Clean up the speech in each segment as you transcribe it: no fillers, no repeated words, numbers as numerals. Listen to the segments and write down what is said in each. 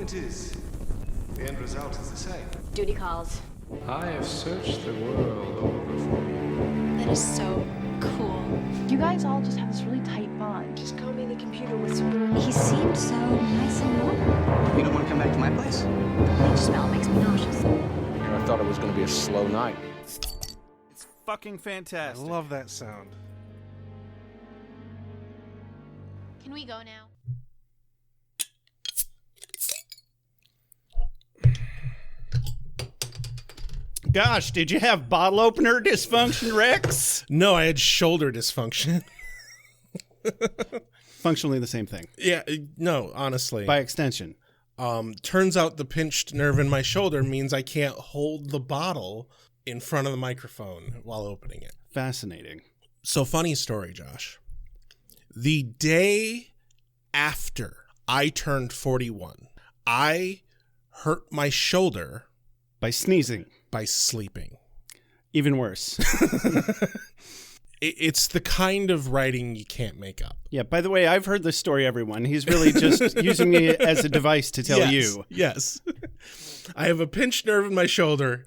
point is, the end result is the same. Duty calls. I have searched the world over for you. That is so cool. You guys all just have this really tight bond. Just call me the computer whisperer. He seemed so nice and normal. You don't want to come back to my place? The bleach smell makes me nauseous. I thought it was going to be a slow night. It's fucking fantastic. I love that sound. Can we go now? Gosh, did you have bottle opener dysfunction, Rex? No, I had shoulder dysfunction. Functionally the same thing. Yeah, no, honestly. By extension. Turns out the pinched nerve in my shoulder means I can't hold the bottle in front of the microphone while opening it. Fascinating. So, funny story, Josh. The day after I turned 41, I hurt my shoulder By sneezing. by sleeping. Even worse. It's the kind of writing you can't make up. Yeah, by the way, I've heard this story, everyone. He's really just using me as a device to tell you. Yes. I have a pinched nerve in my shoulder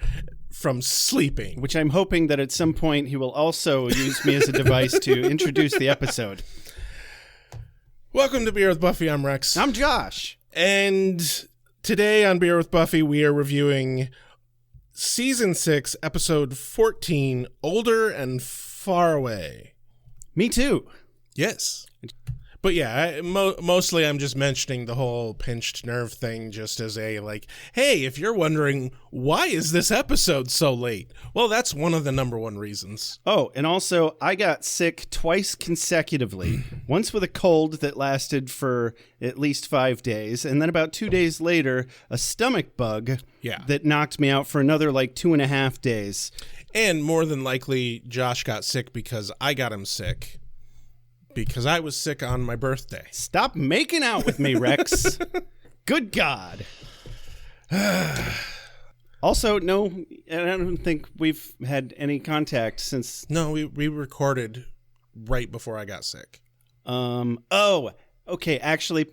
from sleeping. Which I'm hoping that at some point he will also use me as a device to introduce the episode. Welcome to Beer with Buffy. I'm Rex. I'm Josh. And today on Beer with Buffy, we are reviewing Season 6, Episode 14, Older and Far Away. Me too. Yes. But yeah, mostly I'm just mentioning the whole pinched nerve thing just as a, like, hey, if you're wondering, why is this episode so late? Well, that's one of the number one reasons. Oh, and also, I got sick twice consecutively. Once with a cold that lasted for at least 5 days, and then about 2 days later, a stomach bug that knocked me out for another, 2.5 days. And more than likely, Josh got sick because I got him sick. Because I was sick on my birthday. Stop making out with me, Rex. Good God. Also, no, I don't think we've had any contact since... No, we recorded right before I got sick. Oh, okay, actually,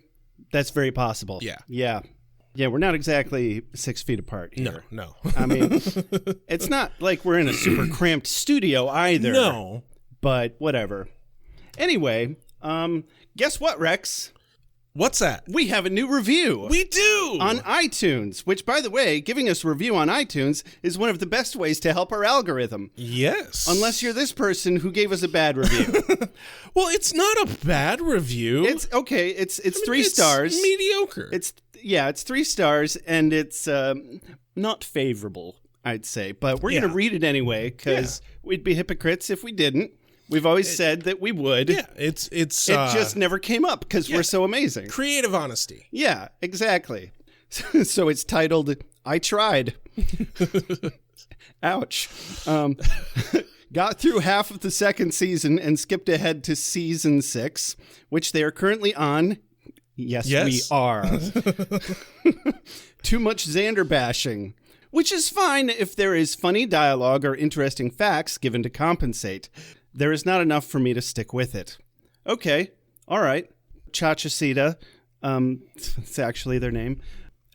that's very possible. Yeah. Yeah, we're not exactly 6 feet apart here. No. I mean, it's not like we're in a super cramped studio either. No. But whatever. Anyway, guess what, Rex? What's that? We have a new review. We do! On iTunes, which, by the way, giving us a review on iTunes is one of the best ways to help our algorithm. Yes. Unless you're this person who gave us a bad review. Well, it's not a bad review. It's okay. It's 3 stars. It's mediocre. It's 3 stars, and it's not favorable, I'd say. But we're going to read it anyway, because we'd be hypocrites if we didn't. We've always said that we would. Yeah, it just never came up because we're so amazing. Creative honesty. Yeah, exactly. So it's titled, I Tried. Ouch. Got through half of the second season and skipped ahead to season 6, which they are currently on. Yes. We are. Too much Xander bashing. Which is fine if there is funny dialogue or interesting facts given to compensate. There is not enough for me to stick with it. Okay, all right. Chachasita, it's actually their name.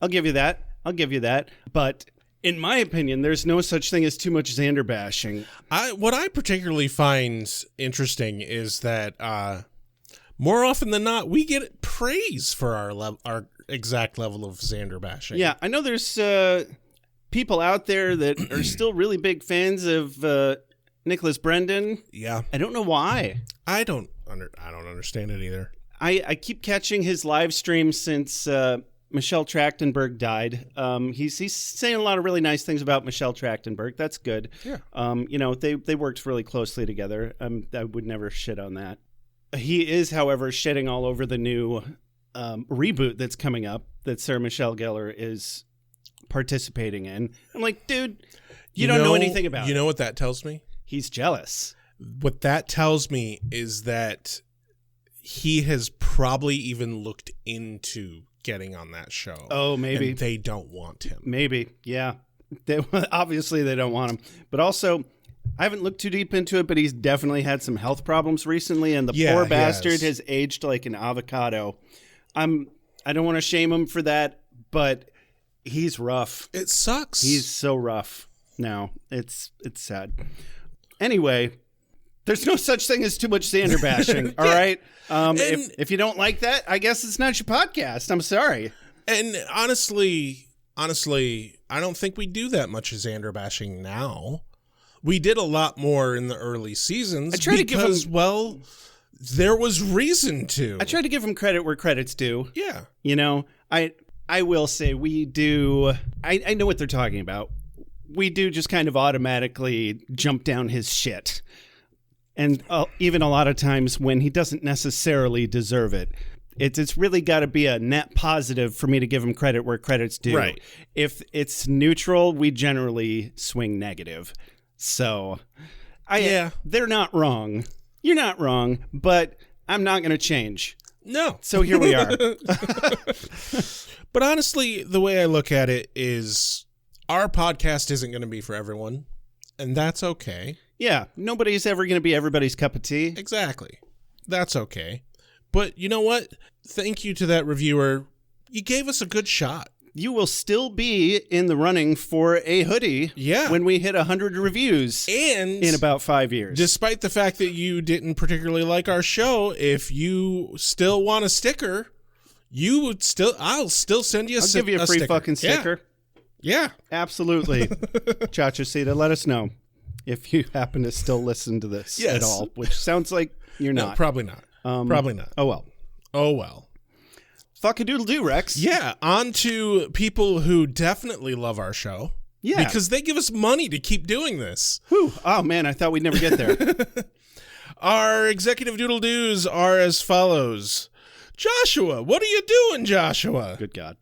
I'll give you that. But in my opinion, there's no such thing as too much Xander bashing. What I particularly find interesting is that more often than not, we get praise for our exact level of Xander bashing. Yeah, I know there's people out there that are still really big fans of Nicholas Brendan. Yeah. I don't know why. I don't understand it either. I keep catching his live streams since Michelle Trachtenberg died. He's saying a lot of really nice things about Michelle Trachtenberg. That's good. Yeah. They worked really closely together. I would never shit on that. He is, however, shitting all over the new reboot that's coming up that Sarah Michelle Gellar is participating in. I'm like, dude, you don't know anything about it. You know what that tells me? He's jealous. What that tells me is that he has probably even looked into getting on that show. Oh, maybe. And they don't want him. Maybe, yeah. Obviously, they don't want him. But also, I haven't looked too deep into it, but he's definitely had some health problems recently, and the poor bastard has aged like an avocado. I don't want to shame him for that, but he's rough. It sucks. He's so rough now. It's sad. Anyway, there's no such thing as too much Xander bashing, all right? If you don't like that, I guess it's not your podcast. I'm sorry. And honestly, I don't think we do that much Xander bashing now. We did a lot more in the early seasons I try to give him, well, there was reason to. I try to give him credit where credit's due. Yeah. You know, I will say we do. I know what they're talking about. We do just kind of automatically jump down his shit. And even a lot of times when he doesn't necessarily deserve it. It's really got to be a net positive for me to give him credit where credit's due. Right. If it's neutral, we generally swing negative. So, they're not wrong. You're not wrong, but I'm not going to change. No. So here we are. But honestly, the way I look at it is our podcast isn't going to be for everyone, and that's okay. Yeah, nobody's ever going to be everybody's cup of tea. Exactly. That's okay. But you know what? Thank you to that reviewer. You gave us a good shot. You will still be in the running for a hoodie when we hit 100 reviews and in about 5 years. Despite the fact that you didn't particularly like our show, if you still want a sticker, I'll still send you I'll give you a free sticker. fucking sticker. Yeah. Absolutely. Chachasita, let us know if you happen to still listen to this at all, which sounds like you're not. No, probably not. Probably not. Oh, well. Oh, well. Fuck-a-doodle-doo, Rex. Yeah, on to people who definitely love our show. Yeah. Because they give us money to keep doing this. Whew. Oh, man, I thought we'd never get there. Our executive doodle-doos are as follows. Joshua, what are you doing, Joshua? Good God.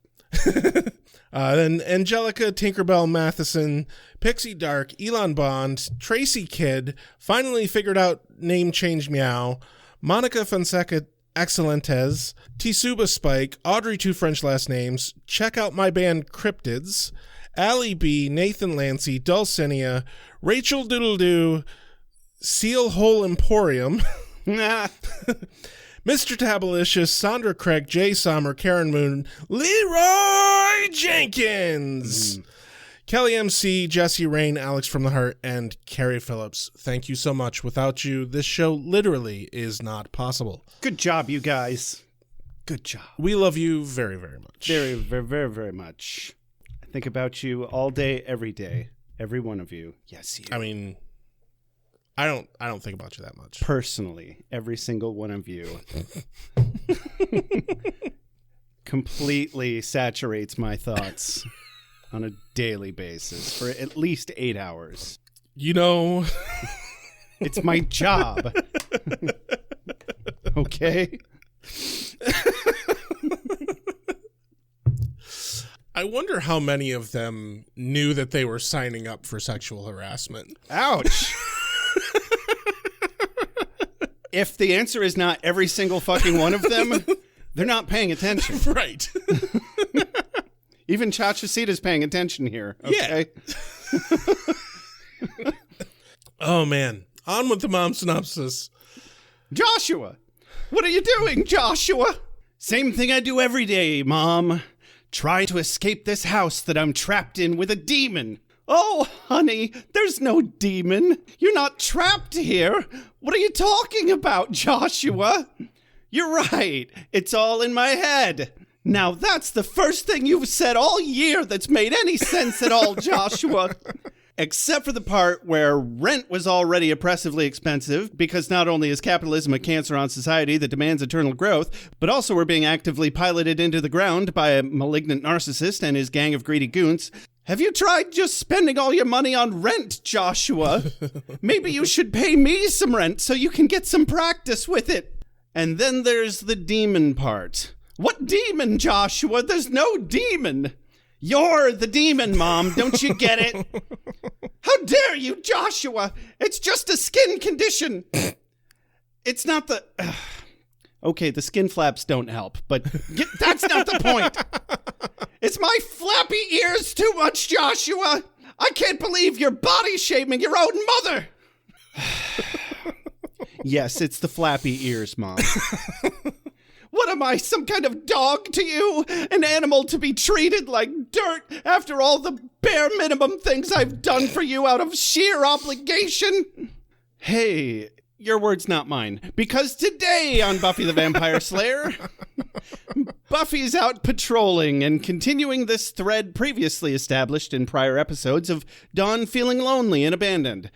Then Angelica Tinkerbell Matheson, Pixie Dark, Elon Bond, Tracy Kidd, finally figured out name change meow, Monica Fonseca Excelentes, Tsuba Spike, Audrey Two French Last Names, check out my band Cryptids, Allie B, Nathan Lancy, Dulcinea, Rachel Doodle-Doo, Seal Hole Emporium, Mr. Tabalicious, Sandra Craig, Jay Sommer, Karen Moon, Leroy Jenkins, Kelly MC, Jesse Rain, Alex from the Heart, and Carrie Phillips. Thank you so much. Without you, this show literally is not possible. Good job, you guys. Good job. We love you very, very much. Very, very, very, very much. I think about you all day, every day. Every one of you. Yes, you. I mean, I don't think about you that much. Personally, every single one of you completely saturates my thoughts on a daily basis for at least 8 hours. You know, it's my job. Okay? I wonder how many of them knew that they were signing up for sexual harassment. Ouch. If the answer is not every single fucking one of them, they're not paying attention. Right. Even Chachasita's paying attention here. Okay? Yeah. Oh, man. On with the mom synopsis. Joshua! What are you doing, Joshua? Same thing I do every day, Mom. Try to escape this house that I'm trapped in with a demon. Oh, honey, there's no demon. You're not trapped here. What are you talking about, Joshua? You're right. It's all in my head. Now that's the first thing you've said all year that's made any sense at all, Joshua. Except for the part where rent was already oppressively expensive, because not only is capitalism a cancer on society that demands eternal growth, but also we're being actively piloted into the ground by a malignant narcissist and his gang of greedy goons. Have you tried just spending all your money on rent, Joshua? Maybe you should pay me some rent so you can get some practice with it. And then there's the demon part. What demon, Joshua? There's no demon. You're the demon, Mom. Don't you get it? How dare you, Joshua? It's just a skin condition. It's not the... Okay, the skin flaps don't help, but that's not the point. It's my flappy ears too much, Joshua. I can't believe you're body shaming your own mother. Yes, it's the flappy ears, Mom. What am I, some kind of dog to you? An animal to be treated like dirt after all the bare minimum things I've done for you out of sheer obligation? Hey, your words, not mine. Because today on Buffy the Vampire Slayer, Buffy's out patrolling and continuing this thread previously established in prior episodes of Dawn feeling lonely and abandoned.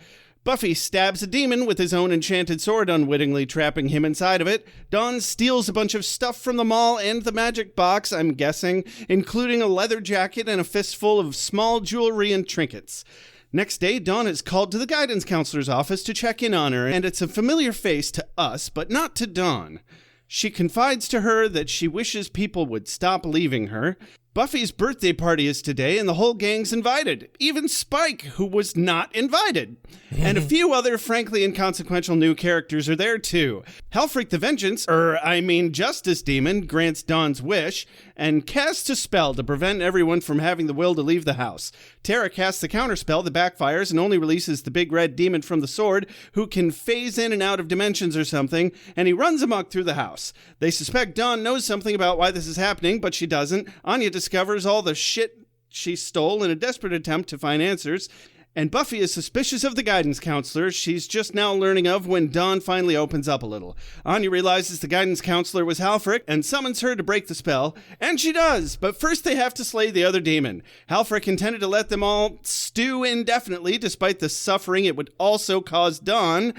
Buffy stabs a demon with his own enchanted sword, unwittingly trapping him inside of it. Dawn steals a bunch of stuff from the mall and the magic box, I'm guessing, including a leather jacket and a fistful of small jewelry and trinkets. Next day, Dawn is called to the guidance counselor's office to check in on her, and it's a familiar face to us, but not to Dawn. She confides to her that she wishes people would stop leaving her. Buffy's birthday party is today, and the whole gang's invited. Even Spike, who was not invited. And a few other frankly inconsequential new characters are there, too. Hellfreak the Justice Demon, grants Dawn's wish, and casts a spell to prevent everyone from having the will to leave the house. Tara casts a counterspell that backfires and only releases the big red demon from the sword, who can phase in and out of dimensions or something, and he runs amok through the house. They suspect Dawn knows something about why this is happening, but she doesn't. Anya discovers all the shit she stole in a desperate attempt to find answers, and Buffy is suspicious of the guidance counselor she's just now learning of when Dawn finally opens up a little. Anya realizes the guidance counselor was Hellfreak and summons her to break the spell, and she does, but first they have to slay the other demon. Hellfreak intended to let them all stew indefinitely despite the suffering it would also cause Dawn,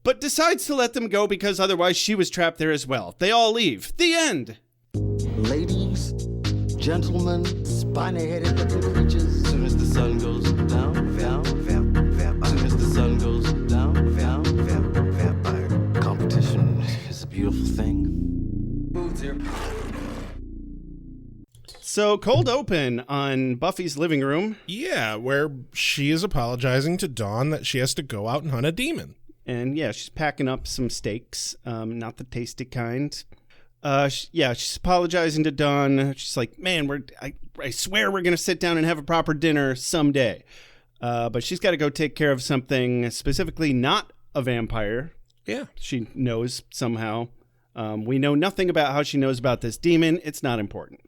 but decides to let them go because otherwise she was trapped there as well. They all leave. The end. Ladies, gentlemen, spiny-headed looking creatures. Soon as the sun goes down, soon as the sun goes down, vampire. Competition is a beautiful thing. Foods here. So, cold open on Buffy's living room. Yeah, where she is apologizing to Dawn that she has to go out and hunt a demon. And yeah, she's packing up some steaks, not the tasty kind. She's apologizing to Dawn. She's like, man, I swear we're going to sit down and have a proper dinner someday. But she's got to go take care of something specifically not a vampire. Yeah. She knows somehow. We know nothing about how she knows about this demon. It's not important.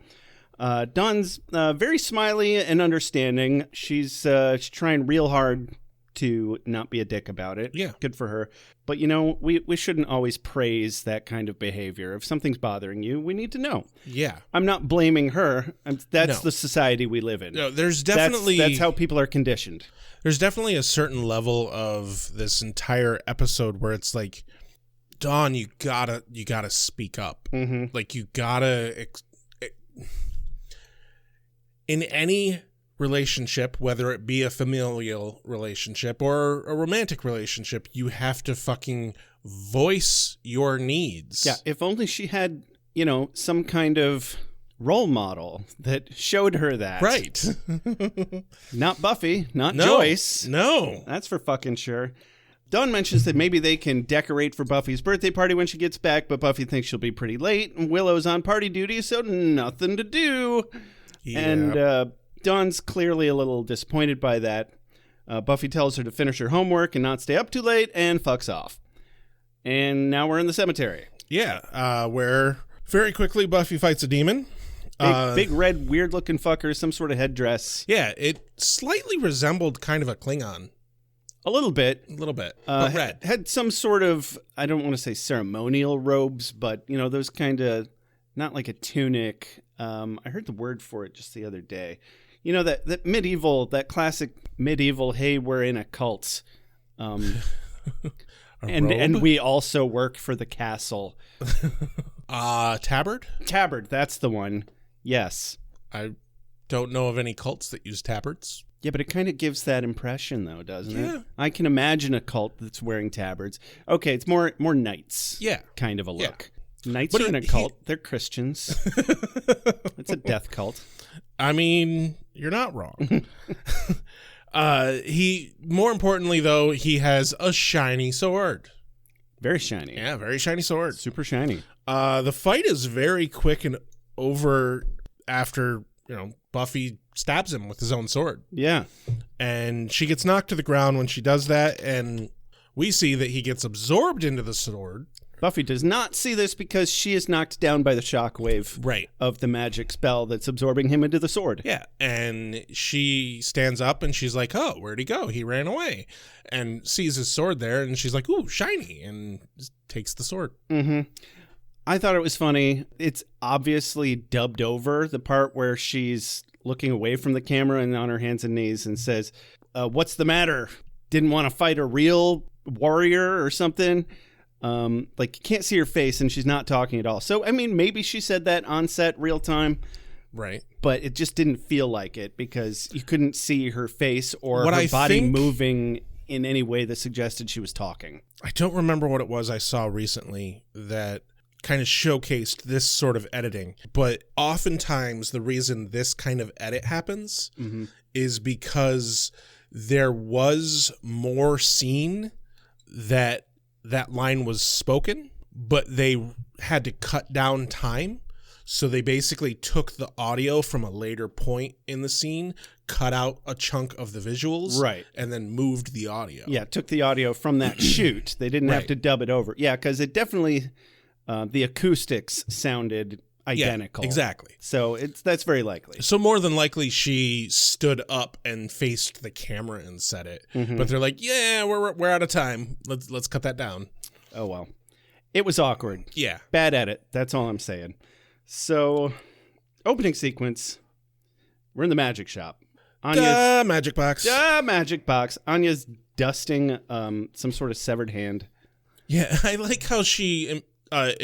Dawn's very smiley and understanding. She's trying real hard to not be a dick about it. Yeah. Good for her. But, we shouldn't always praise that kind of behavior. If something's bothering you, we need to know. Yeah. I'm not blaming her. That's the society we live in. No, there's definitely... That's how people are conditioned. There's definitely a certain level of this entire episode where it's like, Dawn, you gotta speak up. Mm-hmm. Like, you gotta... In any relationship, whether it be a familial relationship or a romantic relationship, you have to fucking voice your needs. Yeah, if only she had, some kind of role model that showed her that. Right. Not Buffy, not Joyce. No. That's for fucking sure. Dawn mentions that maybe they can decorate for Buffy's birthday party when she gets back, but Buffy thinks she'll be pretty late, and Willow's on party duty, so nothing to do. Yeah. And Dawn's clearly a little disappointed by that. Buffy tells her to finish her homework and not stay up too late, and fucks off. And now we're in the cemetery. Yeah, where very quickly Buffy fights a demon. Big red, weird-looking fucker, some sort of headdress. Yeah, it slightly resembled kind of a Klingon. A little bit. But red. Had some sort of, I don't want to say ceremonial robes, but, those kind of, not like a tunic. I heard the word for it just the other day. That classic medieval, hey, we're in a cult. And we also work for the castle. Tabard? Tabard, that's the one. Yes. I don't know of any cults that use tabards. Yeah, but it kind of gives that impression, though, doesn't Yeah. it? I can imagine a cult that's wearing tabards. Okay, it's more knights. Yeah. Kind of a look. Yeah. Knights But are in a cult. They're Christians. It's a death cult. I mean, you're not wrong. More importantly, though, he has a shiny sword. Very shiny. Yeah, very shiny sword. Super shiny. The fight is very quick and over after, Buffy stabs him with his own sword. Yeah. And she gets knocked to the ground when she does that, and we see that he gets absorbed into the sword, Buffy does not see this because she is knocked down by the shockwave Right. of the magic spell that's absorbing him into the sword. Yeah, and she stands up and she's like, oh, where'd he go? He ran away. And sees his sword there, and she's like, ooh, shiny, and takes the sword. Mm-hmm. I thought it was funny. It's obviously dubbed over the part where she's looking away from the camera and on her hands and knees and says, what's the matter? Didn't want to fight a real warrior or something? Like, you can't see her face and she's not talking at all. So, I mean, maybe she said that on set real time. Right. But it just didn't feel like it because you couldn't see her face or What her I body think- moving in any way that suggested she was talking. I don't remember what it was I saw recently that kind of showcased this sort of editing. But oftentimes the reason this kind of edit happens is because there was more scene that line was spoken, but they had to cut down time. So they basically took the audio from a later point in the scene, cut out a chunk of the visuals, Right. and then moved the audio. Yeah, took the audio from that shoot. They didn't have Right. to dub it over. Yeah, because it definitely, the acoustics sounded identical. Yeah, exactly. So that's very likely. So more than likely she stood up and faced the camera and said it. But they're like, yeah, we're out of time. Let's cut that down. Oh, well. It was awkward. Yeah. Bad edit. That's all I'm saying. So, opening sequence. We're in the magic shop. Anya's Magic box. magic box. Anya's dusting some sort of severed hand. Yeah, I like how she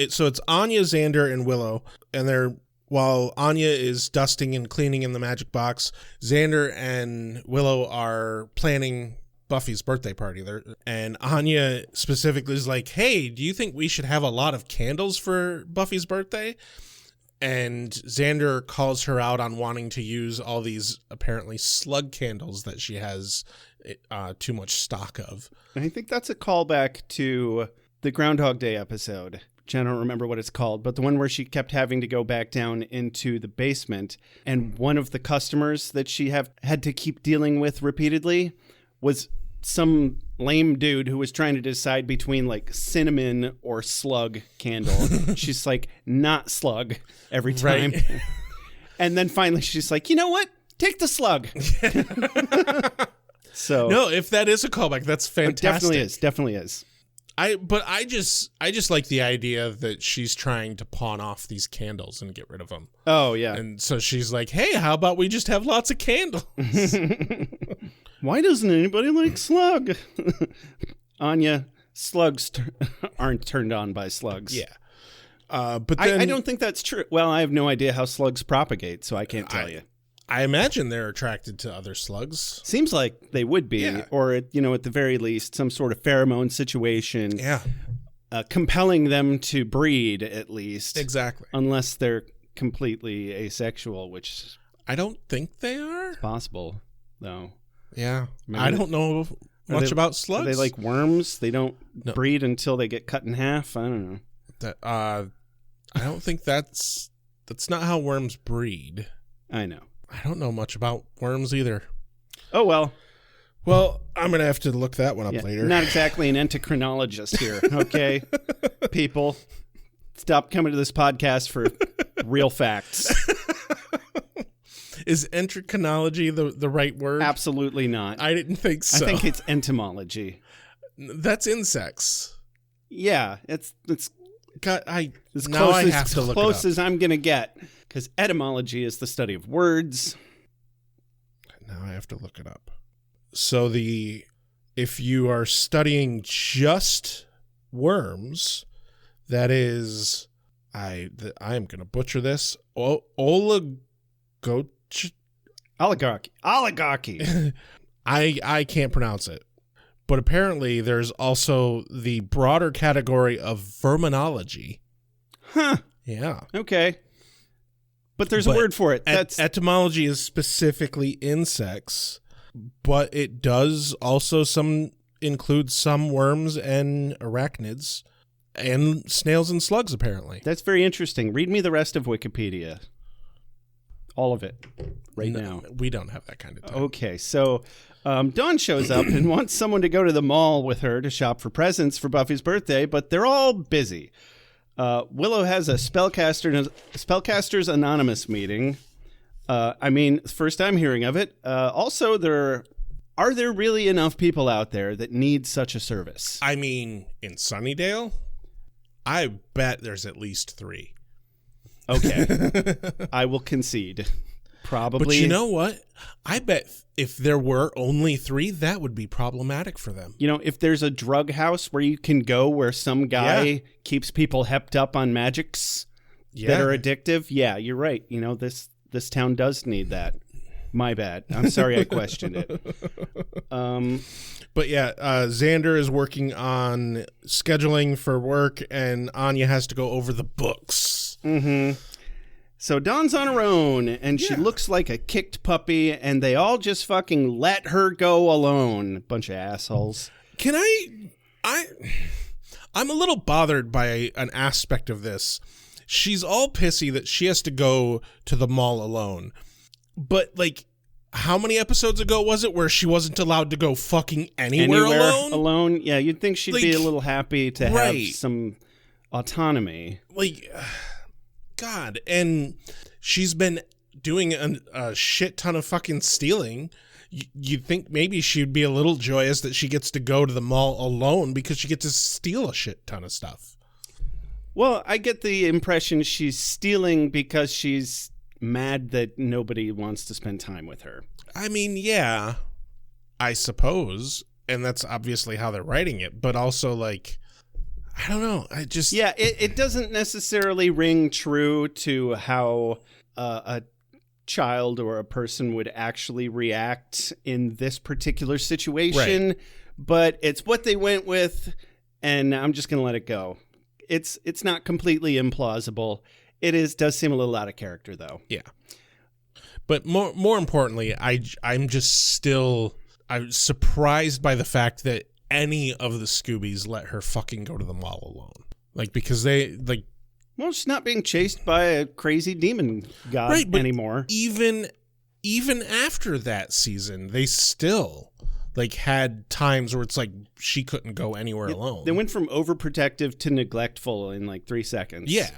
so it's Anya, Xander, and Willow, and while Anya is dusting and cleaning in the magic box, Xander and Willow are planning Buffy's birthday party there, and Anya specifically is like, hey, do you think we should have a lot of candles for Buffy's birthday? And Xander calls her out on wanting to use all these apparently slug candles that she has too much stock of. And I think that's a callback to the Groundhog Day episode, which I don't remember what it's called, but the one where she kept having to go back down into the basement, and one of the customers that she had to keep dealing with repeatedly was some lame dude who was trying to decide between like cinnamon or slug candle. She's like, not slug every time. Right. And then finally she's like, you know what? Take the slug. So No, if that is a callback, that's fantastic. it definitely is. I just like the idea that she's trying to pawn off these candles and get rid of them. Oh, yeah. And so she's like, hey, how about we just have lots of candles? Why doesn't anybody like slug? Anya, slugs aren't turned on by slugs. Yeah. But then I don't think that's true. Well, I have no idea how slugs propagate, so I can't tell you. I imagine they're attracted to other slugs. Seems like they would be, Yeah. or at the very least, some sort of pheromone situation, Yeah, compelling them to breed at least. exactly. Unless they're completely asexual, which is I don't think they are. possible, though. Yeah. Maybe I don't know much they- about Are slugs. they like worms? They don't No. breed until they get cut in half? I don't know. that. I don't think that's not how worms breed. I know. I don't know much about worms either. Oh, well. Well, I'm going to have to look that one up Yeah, later. not exactly an endocrinologist here, okay? People, stop coming to this podcast for real facts. Is endocrinology the right word? Absolutely not. I didn't think so. I think it's entomology. That's insects. Yeah, it's God, as now close, I have to look it close up. as I'm going to get, because etymology is the study of words. Now I have to look it up. So if you are studying just worms, that is, I am going to butcher this. Oligarchy. I can't pronounce it. But apparently there's also the broader category of vermeology. Huh. Yeah. Okay. But there's a But word for it. That's etymology is specifically insects, but it does also include some worms and arachnids and snails and slugs, apparently. very interesting. Read me the rest of Wikipedia. All of it right now. We don't have that kind of time. Okay, so Dawn shows up and wants someone to go to the mall with her to shop for presents for Buffy's birthday, but they're all busy. Willow has a Spellcasters Anonymous meeting. First I'm hearing of it. Also, are there really enough people out there that need such a service? I mean, in Sunnydale, I bet there's at least 3. Okay. I will concede. Probably. But you know what? I bet if there were only 3, that would be problematic for them. You know, if there's a drug house where you can go where some guy keeps people hepped up on magics that are addictive, yeah, you're right. You know, this town does need that. My bad. I'm sorry I questioned it. But yeah, Xander is working on scheduling for work, and Anya has to go over the books. Mm-hmm. So Dawn's on her own, and she looks like a kicked puppy, and they all just fucking let her go alone. Bunch of assholes. Can I'm a little bothered by an aspect of this. She's all pissy that she has to go to the mall alone. But, like, how many episodes ago was it where she wasn't allowed to go fucking anywhere alone? Yeah, you'd think she'd be a little happy to have some autonomy. Like, God, and she's been doing a shit ton of fucking stealing. You'd think maybe she'd be a little joyous that she gets to go to the mall alone because she gets to steal a shit ton of stuff. Well, I get the impression she's stealing because she's mad that nobody wants to spend time with her. I mean, yeah, I suppose, and that's obviously how they're writing it, but also, like, I don't know. Yeah, it doesn't necessarily ring true to how a child or a person would actually react in this particular situation, but it's what they went with, and I'm just going to let it go. It's not completely implausible. It does seem a little out of character, though. Yeah. But more importantly, I'm surprised by the fact that any of the Scoobies let her fucking go to the mall alone. Like, because well, she's not being chased by a crazy demon god anymore. Even after that season, they still, like, had times where it's like she couldn't go anywhere alone. They went from overprotective to neglectful in, like, 3 seconds. Yeah.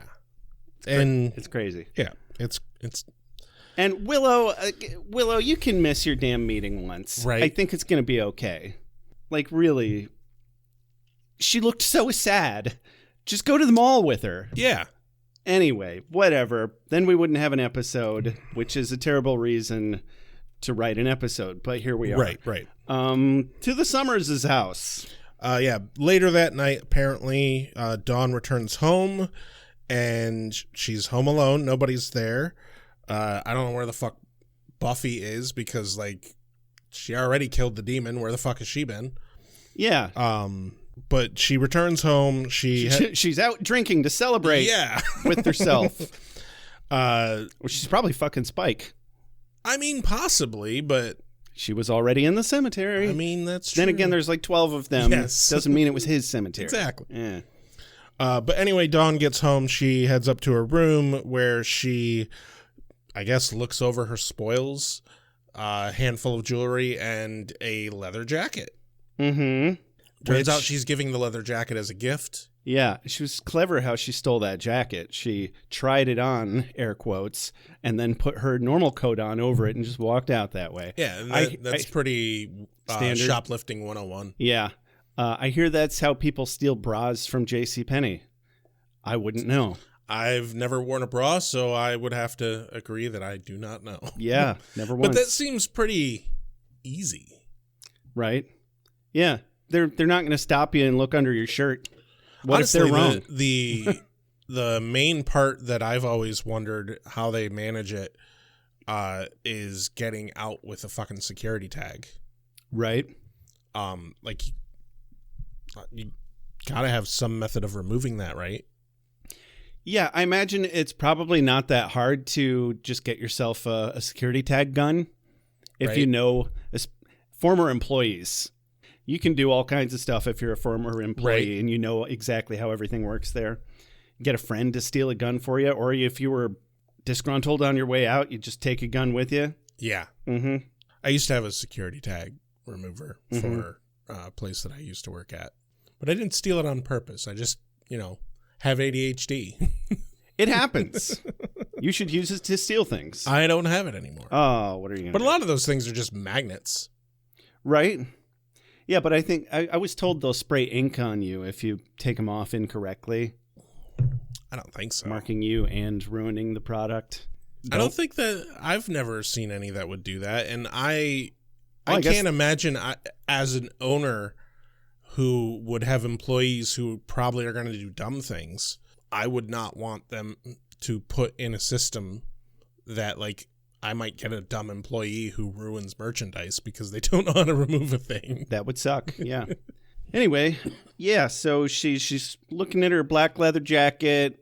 And it's crazy. Yeah. It's And Willow, you can miss your damn meeting once. Right. I think it's going to be okay. Like, really, she looked so sad. Just go to the mall with her. Yeah. Anyway, whatever. Then we wouldn't have an episode, which is a terrible reason to write an episode. But here we are. Right. To the Summers' house. Later that night, apparently, Dawn returns home, and she's home alone. Nobody's there. I don't know where the fuck Buffy is because, like, she already killed the demon. Where the fuck has she been? Yeah. But she returns home. She's out drinking to celebrate. Yeah. With herself. She's probably fucking Spike. I mean, possibly, but she was already in the cemetery. I mean, that's true. Then again, there's like 12 of them. Yes. Doesn't mean it was his cemetery. Exactly. Yeah. But anyway, Dawn gets home. She heads up to her room where she, I guess, looks over her spoils, a handful of jewelry, and a leather jacket. Mm-hmm. Turns out she's giving the leather jacket as a gift. Yeah, she was clever how she stole that jacket. She tried it on, air quotes, and then put her normal coat on over it and just walked out that way. Yeah, that's pretty standard. Shoplifting 101. Yeah. I hear that's how people steal bras from JCPenney. I wouldn't know. I've never worn a bra, so I would have to agree that I do not know. Yeah, never once. But that seems pretty easy. Right? Yeah. They're not going to stop you and look under your shirt. What Honestly, if they're wrong? The main part that I've always wondered how they manage it is getting out with a fucking security tag. Right. Like, you gotta have some method of removing that, right? Yeah, I imagine it's probably not that hard to just get yourself a security tag gun. If you know former employees. You can do all kinds of stuff if you're a former employee and you know exactly how everything works there. Get a friend to steal a gun for you, or if you were disgruntled on your way out, you just take a gun with you. Yeah. Mm-hmm. I used to have a security tag remover for a place that I used to work at. But I didn't steal it on purpose. I just, have ADHD. It happens. You should use it to steal things. I don't have it anymore. Oh, what are you going to do? But a lot of those things are just magnets. Right? Yeah, but I think I was told they'll spray ink on you if you take them off incorrectly. I don't think so. Marking you and ruining the product. I don't think that I've never seen any that would do that. And I guess- can't imagine as an owner who would have employees who probably are going to do dumb things. I would not want them to put in a system that, like, I might get a dumb employee who ruins merchandise because they don't know how to remove a thing. That would suck. Yeah. Anyway, yeah, so she's looking at her black leather jacket,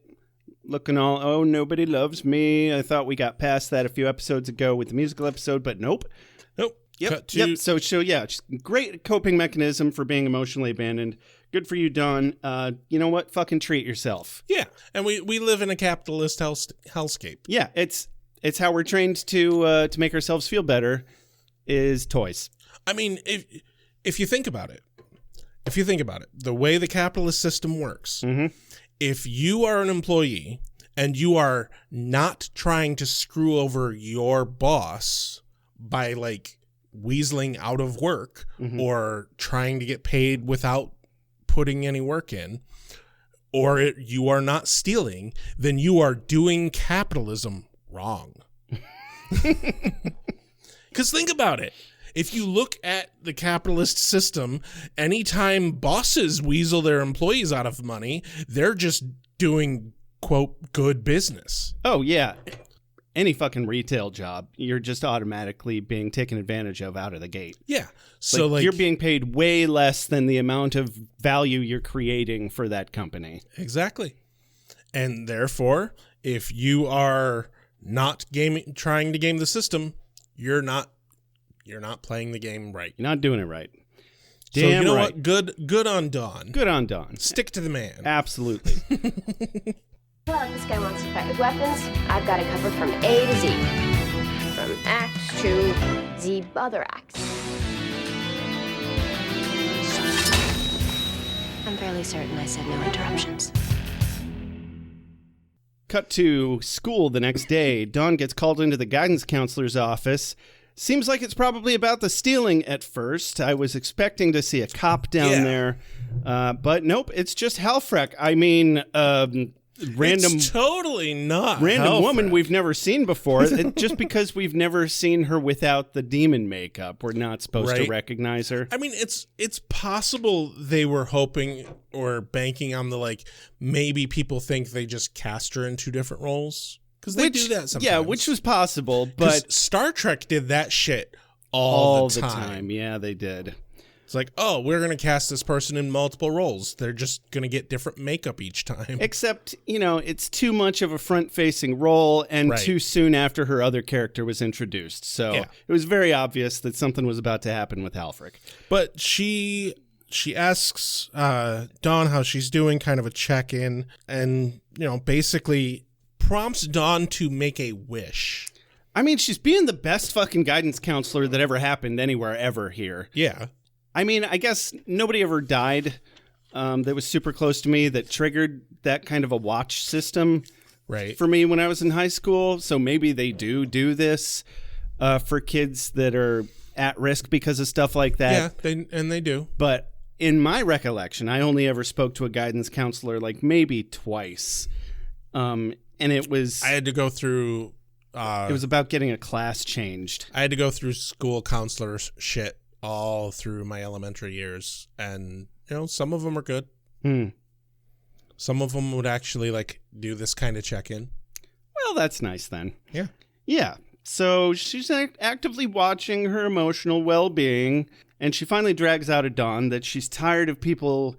looking all, oh, nobody loves me. I thought we got past that a few episodes ago with the musical episode, but nope. Yep. So yeah, great coping mechanism for being emotionally abandoned. Good for you, Dawn. You know what? Fucking treat yourself. Yeah, and we live in a capitalist hellscape. Yeah, it's how we're trained to make ourselves feel better is toys. I mean, if you think about it, the way the capitalist system works, if you are an employee and you are not trying to screw over your boss by, like, weaseling out of work or trying to get paid without putting any work in, or you are not stealing, then you are doing capitalism wrong. Because think about it. If you look at the capitalist system, anytime bosses weasel their employees out of money, they're just doing, quote, good business. Oh, yeah. Any fucking retail job, you're just automatically being taken advantage of out of the gate. Yeah. So like you're being paid way less than the amount of value you're creating for that company. Exactly. And therefore, if you are not trying to game the system, you're not playing the game right. You're not doing it right. So Damn you know right. what? Good on Dawn. Good on Dawn. Stick to the man. Absolutely. Well, this guy wants effective weapons. I've got it covered from A to Z. From axe to the other axe. I'm fairly certain I said no interruptions. Cut to school the next day. Dawn gets called into the guidance counselor's office. Seems like it's probably about the stealing at first. I was expecting to see a cop down there. But nope, it's just Halfrek. I mean, random... It's totally not Random Halfrek. woman we've never seen before. Just because we've never seen her without the demon makeup, we're not supposed to recognize her. I mean, it's possible they were hoping or banking on the, like, maybe people think they just cast her in two different roles. Because they do that sometimes. Yeah, which was possible, but... Star Trek did that shit all the time. Yeah, they did. It's like, oh, we're going to cast this person in multiple roles. They're just going to get different makeup each time. Except, it's too much of a front-facing role and too soon after her other character was introduced. So it was very obvious that something was about to happen with Halfrek. But she asks Dawn how she's doing, kind of a check-in, and, basically prompts Dawn to make a wish. I mean, she's being the best fucking guidance counselor that ever happened anywhere ever here. Yeah. I mean, I guess nobody ever died that was super close to me that triggered that kind of a watch system for me when I was in high school. So maybe they do this for kids that are at risk because of stuff like that. Yeah, they do. But in my recollection, I only ever spoke to a guidance counselor like maybe twice. And it was... I had to go through... it was about getting a class changed. I had to go through school counselor shit all through my elementary years, and some of them are good. Some of them would actually like do this kind of check-in. Well, that's nice then. Yeah. So she's actively watching her emotional well-being, and she finally drags out at Dawn that she's tired of people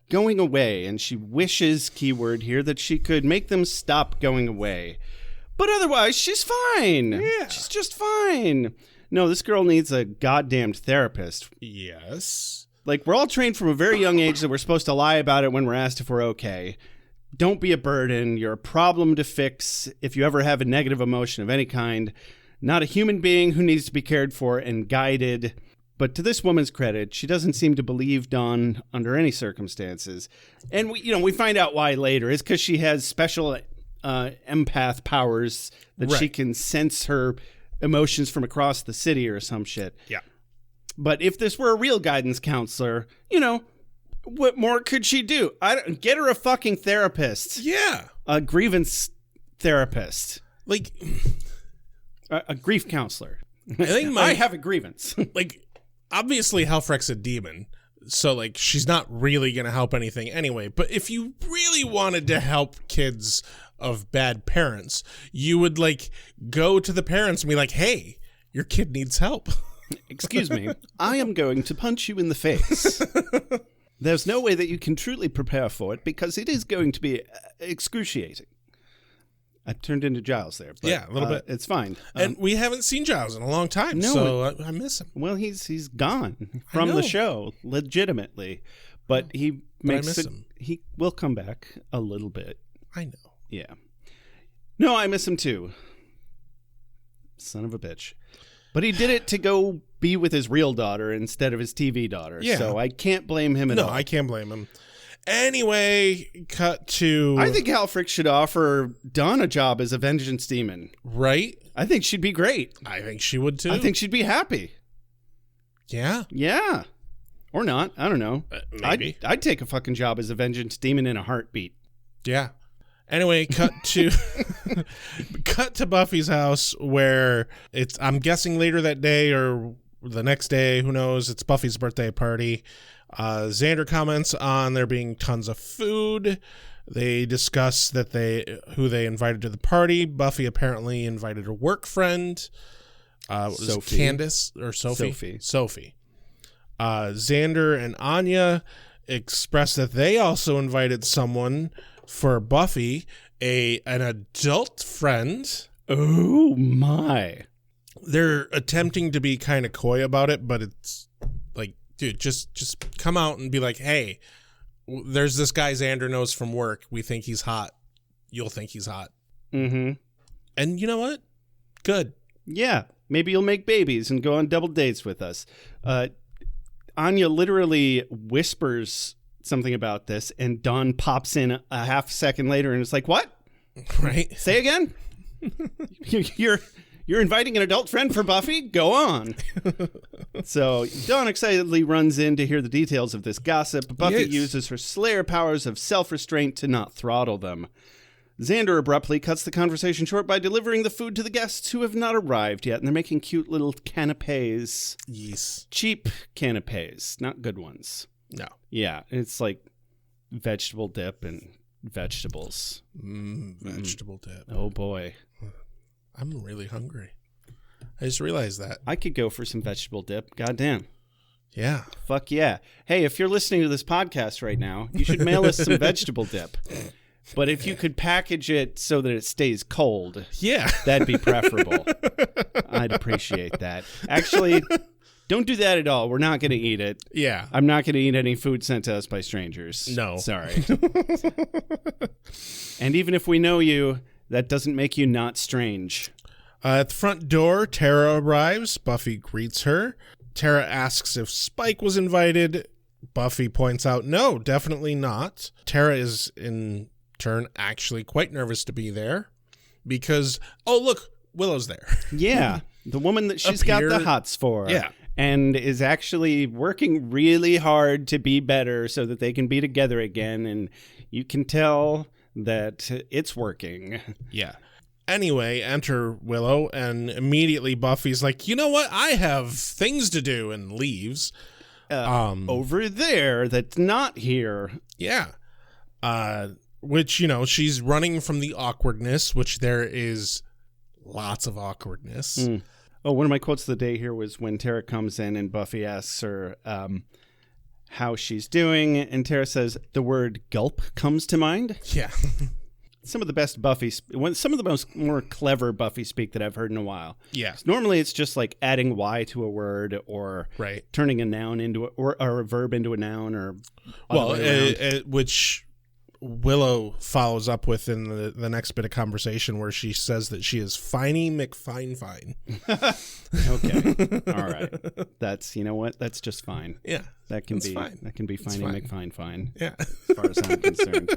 going away, and she wishes, keyword here, that she could make them stop going away. But otherwise, she's fine. Yeah. She's just fine. No, this girl needs a goddamned therapist. Yes. Like, we're all trained from a very young age that we're supposed to lie about it when we're asked if we're okay. Don't be a burden. You're a problem to fix if you ever have a negative emotion of any kind. Not a human being who needs to be cared for and guided. But to this woman's credit, she doesn't seem to believe Dawn under any circumstances. And we find out why later. It's because she has special empath powers that she can sense her emotions from across the city or some shit. Yeah. But if this were a real guidance counselor, what more could she do? Get her a fucking therapist. Yeah. A grievance therapist. Like, a grief counselor. I think I have a grievance. Like, obviously Halfrek's a demon, so like she's not really gonna help anything anyway. But if you really wanted to help kids of bad parents, you would like go to the parents and be like, hey, your kid needs help. Excuse me, I am going to punch you in the face. There's no way that you can truly prepare for it because it is going to be excruciating. I turned into Giles there. But, yeah, a little bit. It's fine. And we haven't seen Giles in a long time, so I miss him. Well, he's gone from the show, legitimately. But he makes I miss him. He will come back a little bit. I know. Yeah. No, I miss him too. Son of a bitch. But he did it to go be with his real daughter instead of his TV daughter. Yeah. So I can't blame him at all. No, I can't blame him. Anyway, cut to... I think Halfrek should offer Dawn a job as a vengeance demon. Right? I think she'd be great. I think she would too. I think she'd be happy. Yeah? Yeah. Or not. I don't know. Maybe. I'd take a fucking job as a vengeance demon in a heartbeat. Yeah. Anyway, cut to Buffy's house where I'm guessing later that day or the next day, who knows, it's Buffy's birthday party. Xander comments on there being tons of food. They discuss who they invited to the party. Buffy apparently invited a work friend. Sophie. Candace or Sophie? Sophie. Xander and Anya express that they also invited someone for Buffy, an adult friend. Oh my. They're attempting to be kind of coy about it, but it's like, dude, just come out and be like, hey, there's this guy Xander knows from work. We think he's hot. You'll think he's hot. Mm-hmm. And you know what? Good. Yeah. Maybe you'll make babies and go on double dates with us. Anya literally whispers something about this, and Dawn pops in a half second later and it's like, what? Right. Say again? You're inviting an adult friend for Buffy? Go on. So Dawn excitedly runs in to hear the details of this gossip. Buffy uses her Slayer powers of self-restraint to not throttle them. Xander abruptly cuts the conversation short by delivering the food to the guests who have not arrived yet, and they're making cute little canapes. Yes. Cheap canapes, not good ones. No. Yeah, it's like vegetable dip and vegetables. Vegetable dip. Oh, boy. I'm really hungry. I just realized that. I could go for some vegetable dip. Goddamn. Yeah. Fuck yeah. Hey, if you're listening to this podcast right now, you should mail us some vegetable dip. But if you could package it so that it stays cold, that'd be preferable. I'd appreciate that. Actually, don't do that at all. We're not going to eat it. Yeah. I'm not going to eat any food sent to us by strangers. No. Sorry. And even if we know you, that doesn't make you not strange. At the front door, Tara arrives. Buffy greets her. Tara asks if Spike was invited. Buffy points out, no, definitely not. Tara is, in turn, actually quite nervous to be there because, oh, look, Willow's there. Yeah, the woman that she's got the hots for. Yeah. And is actually working really hard to be better so that they can be together again. And you can tell that it's working. Yeah. Anyway, enter Willow, and immediately Buffy's like, you know what? I have things to do, and leaves. Over there, that's not here. Yeah. Which, she's running from the awkwardness, which there is lots of awkwardness. Oh, one of my quotes of the day here was when Tara comes in and Buffy asks her how she's doing, and Tara says the word gulp comes to mind. Yeah. Some of the best Buffy, some of the more clever Buffy speak that I've heard in a while. Yeah. Normally it's just like adding Y to a word or turning a noun into or a verb into a noun or well, which Willow follows up with in the next bit of conversation where she says that she is Finey McFine. Okay. All right. That's, you know what? That's just fine. Yeah. That can be fine. That can be Finey McFine. Yeah. As far as I'm concerned.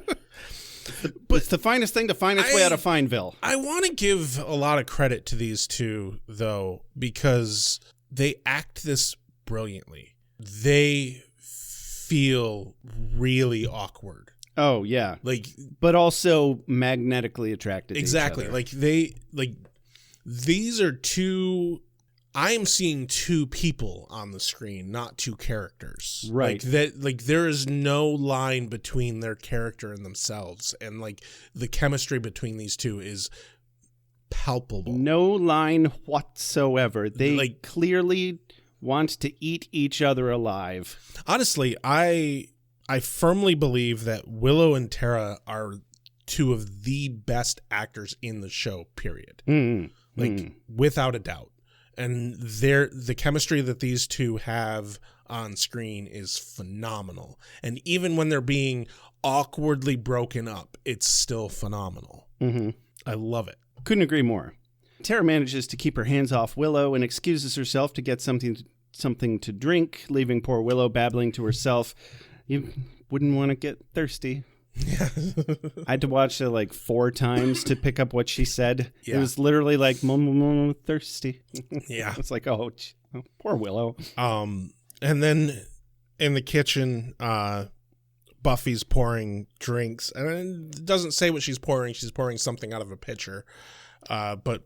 But it's the finest thing to find its way out of Fineville. I want to give a lot of credit to these two, though, because they act this brilliantly. They feel really awkward. Oh, yeah. But also magnetically attracted exactly. to each other. These are two... I am seeing two people on the screen, not two characters. Right. There is no line between their character and themselves. And, the chemistry between these two is palpable. No line whatsoever. They clearly want to eat each other alive. Honestly, I firmly believe that Willow and Tara are two of the best actors in the show, period. Without a doubt. And the chemistry that these two have on screen is phenomenal. And even when they're being awkwardly broken up, it's still phenomenal. Mm-hmm. I love it. Couldn't agree more. Tara manages to keep her hands off Willow and excuses herself to get something to drink, leaving poor Willow babbling to herself. You wouldn't want to get thirsty. Yeah. I had to watch it 4 times to pick up what she said. Yeah. It was literally thirsty. Yeah. It's poor Willow. And then in the kitchen, Buffy's pouring drinks, and it doesn't say what she's pouring. She's pouring something out of a pitcher. But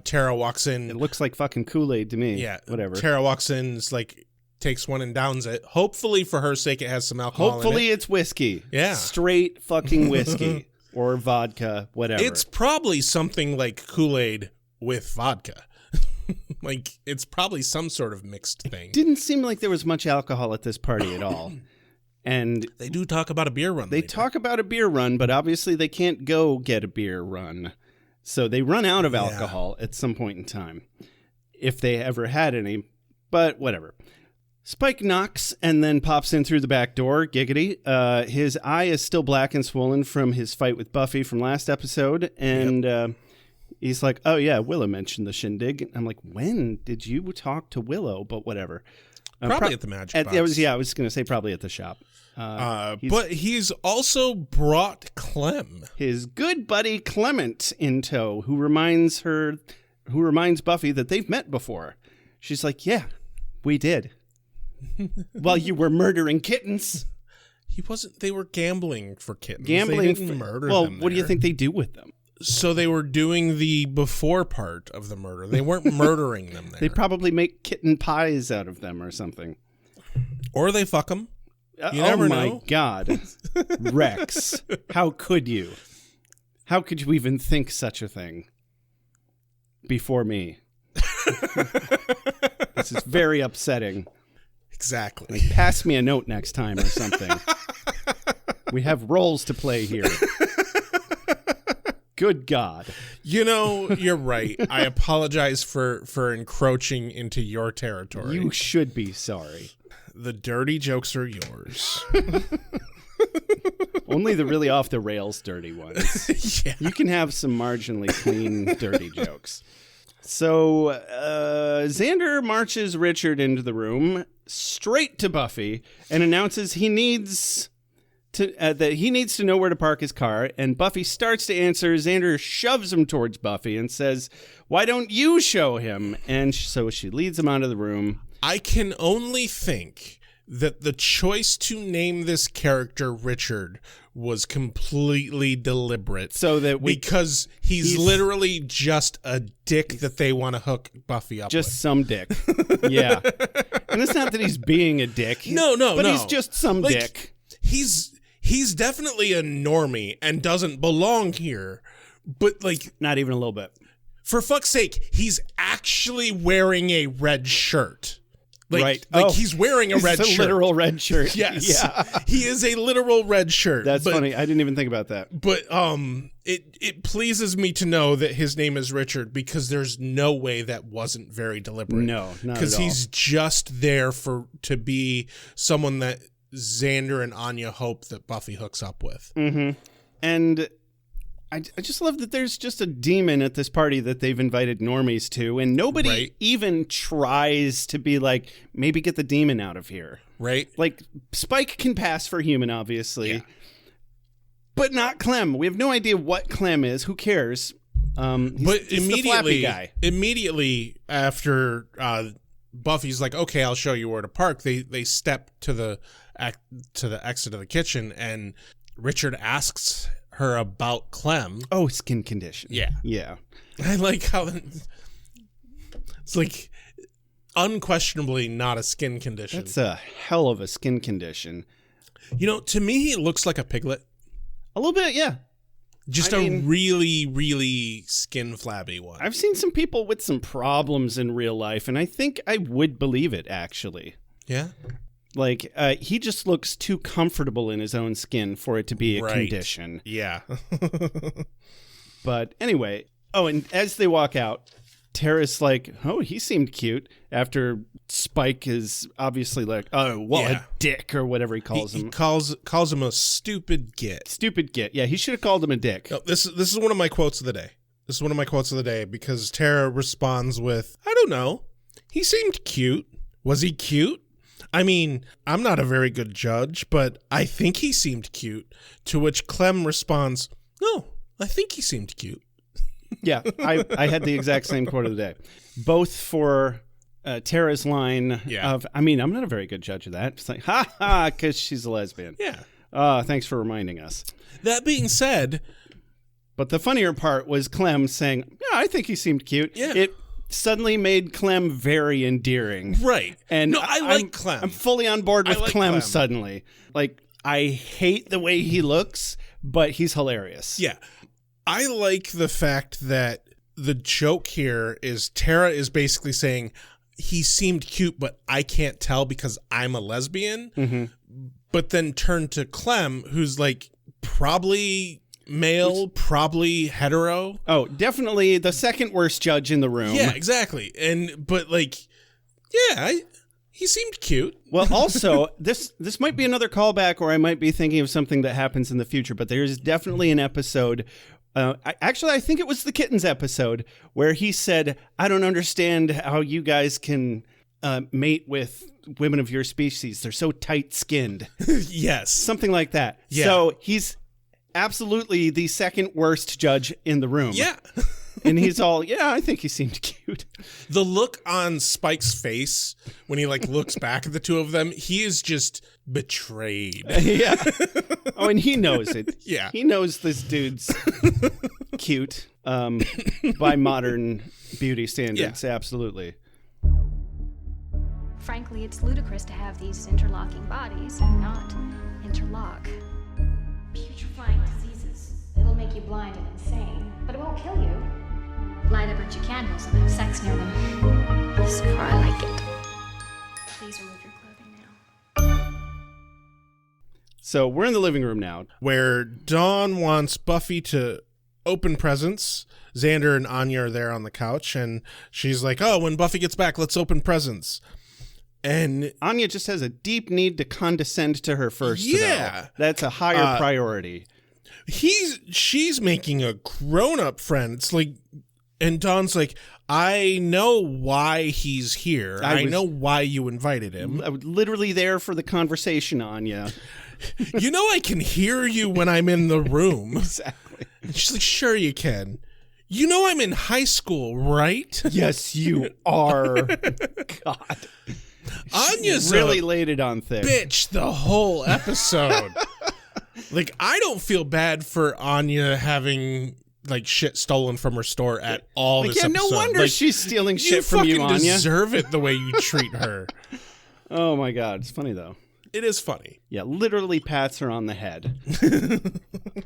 Tara walks in. It looks like fucking Kool-Aid to me. Yeah. Whatever. Tara walks in, takes one and downs it. Hopefully, for her sake, it has some alcohol Hopefully in it. it's whiskey. Yeah. Straight fucking whiskey. Or vodka, whatever. It's probably something like Kool-Aid with vodka. It's probably some sort of mixed thing. Didn't seem like there was much alcohol at this party at all. And they do talk about a beer run. They talk about a beer run, but obviously they can't go get a beer run. So they run out of alcohol at some point in time. If they ever had any. But whatever. Spike knocks and then pops in through the back door. Giggity. His eye is still black and swollen from his fight with Buffy from last episode. And he's like, oh, yeah, Willow mentioned the shindig. I'm like, when did you talk to Willow? But whatever. Probably at the Magic Box. I was going to say probably at the shop. But he's also brought Clem. His good buddy Clement in tow, who reminds Buffy that they've met before. She's like, yeah, we did. While you were murdering kittens. He wasn't. They were gambling for kittens. Gambling. They didn't murder them. What do you think they do with them? So they were doing the before part of the murder. They weren't murdering them there. They probably make kitten pies out of them or something. Or they fuck them. You never know. Oh my God. Rex, how could you? How could you even think such a thing before me? This is very upsetting. Exactly. Pass me a note next time or something. We have roles to play here. Good God. You're right. I apologize for encroaching into your territory. You should be sorry. The dirty jokes are yours. Only the really off the rails dirty ones. Yeah. You can have some marginally clean dirty jokes. So Xander marches Richard into the room straight to Buffy and announces he needs to know where to park his car. And Buffy starts to answer. Xander shoves him towards Buffy and says, "Why don't you show him?" And so she leads him out of the room. I can only think that the choice to name this character Richard was completely deliberate. Because he's literally just a dick that they want to hook Buffy up with. Just some dick. Yeah. And it's not that he's being a dick. No. But he's just some dick. He's definitely a normie and doesn't belong here. But not even a little bit. For fuck's sake, he's actually wearing a red shirt. Right. He's wearing a red shirt. It's a literal red shirt. Yes. Yeah. He is a literal red shirt. That's funny. I didn't even think about that. But it pleases me to know that his name is Richard because there's no way that wasn't very deliberate. No, not at all. Because he's just there to be someone that Xander and Anya hope that Buffy hooks up with. Mm-hmm. And I just love that there's just a demon at this party that they've invited normies to, and nobody even tries to be like, maybe get the demon out of here. Right. Like, Spike can pass for human, obviously, but not Clem. We have no idea what Clem is. Who cares? He's the flappy guy. Immediately after Buffy's like, okay, I'll show you where to park, they step to the exit of the kitchen, and Richard asks her about Clem. Oh, skin condition. Yeah. I like how it's like unquestionably not a skin condition. That's a hell of a skin condition. You know, to me, he looks like a piglet. A little bit, yeah. Just a really, really skin flabby one. I've seen some people with some problems in real life, and I think I would believe it, actually. Yeah? Like, he just looks too comfortable in his own skin for it to be a condition. Yeah. But anyway, and as they walk out, Tara's like, oh, he seemed cute, after Spike is obviously like, oh, what a dick, or whatever he calls him. He calls him a stupid git. Stupid git. Yeah, he should have called him a dick. No, this is one of my quotes of the day. Because Tara responds with, I don't know. He seemed cute. Was he cute? I mean, I'm not a very good judge, but I think he seemed cute. To which Clem responds, no, I think he seemed cute. Yeah, I had the exact same quote of the day. Both for Tara's line of, I mean, I'm not a very good judge of that. It's like, ha ha, because she's a lesbian. Yeah. Thanks for reminding us. That being said. But the funnier part was Clem saying, yeah, I think he seemed cute. Yeah. It suddenly made Clem very endearing. Right. And no, I like Clem. I'm fully on board with Clem suddenly. Like, I hate the way he looks, but he's hilarious. Yeah. I like the fact that the joke here is Tara is basically saying he seemed cute, but I can't tell because I'm a lesbian. Mm-hmm. But then turn to Clem, who's like probably male, probably hetero. Oh, definitely the second worst judge in the room. Yeah, exactly. But like, yeah, he seemed cute. Well, also, this might be another callback, or I might be thinking of something that happens in the future, but there's definitely an episode. I think it was the Kittens episode where he said, I don't understand how you guys can mate with women of your species. They're so tight-skinned. Yes. Something like that. Yeah. So he's absolutely the second worst judge in the room. Yeah. And he's all, yeah, I think he seemed cute. The look on Spike's face when he like looks back at the two of them, he is just betrayed. Yeah. Oh, and he knows it. Yeah. He knows this dude's cute by modern beauty standards. Yeah. Absolutely. Frankly, it's ludicrous to have these interlocking bodies and not interlock. Putrefying diseases. It'll make you blind and insane, but it won't kill you. Light a bunch of candles and have sex near them. So far, I like it. Please remove your clothing now. So we're in the living room now, where Dawn wants Buffy to open presents. Xander and Anya are there on the couch, and she's like, oh, when Buffy gets back, let's open presents. And Anya just has a deep need to condescend to her first. Yeah. Though. That's a higher priority. She's making a grown-up friend. It's like, and Dawn's like, I know why he's here. I know why you invited him. I was literally there for the conversation, Anya. You know I can hear you when I'm in the room. Exactly. And she's like, sure you can. You know I'm in high school, right? Yes, you are. God. Anya's really laid it on thick. Bitch the whole episode. Like, I don't feel bad for Anya having like shit stolen from her store at all. Like, this episode. No wonder she's stealing shit from you, Anya. You deserve it the way you treat her. Oh my God, it's funny though. It is funny. Yeah, literally pats her on the head.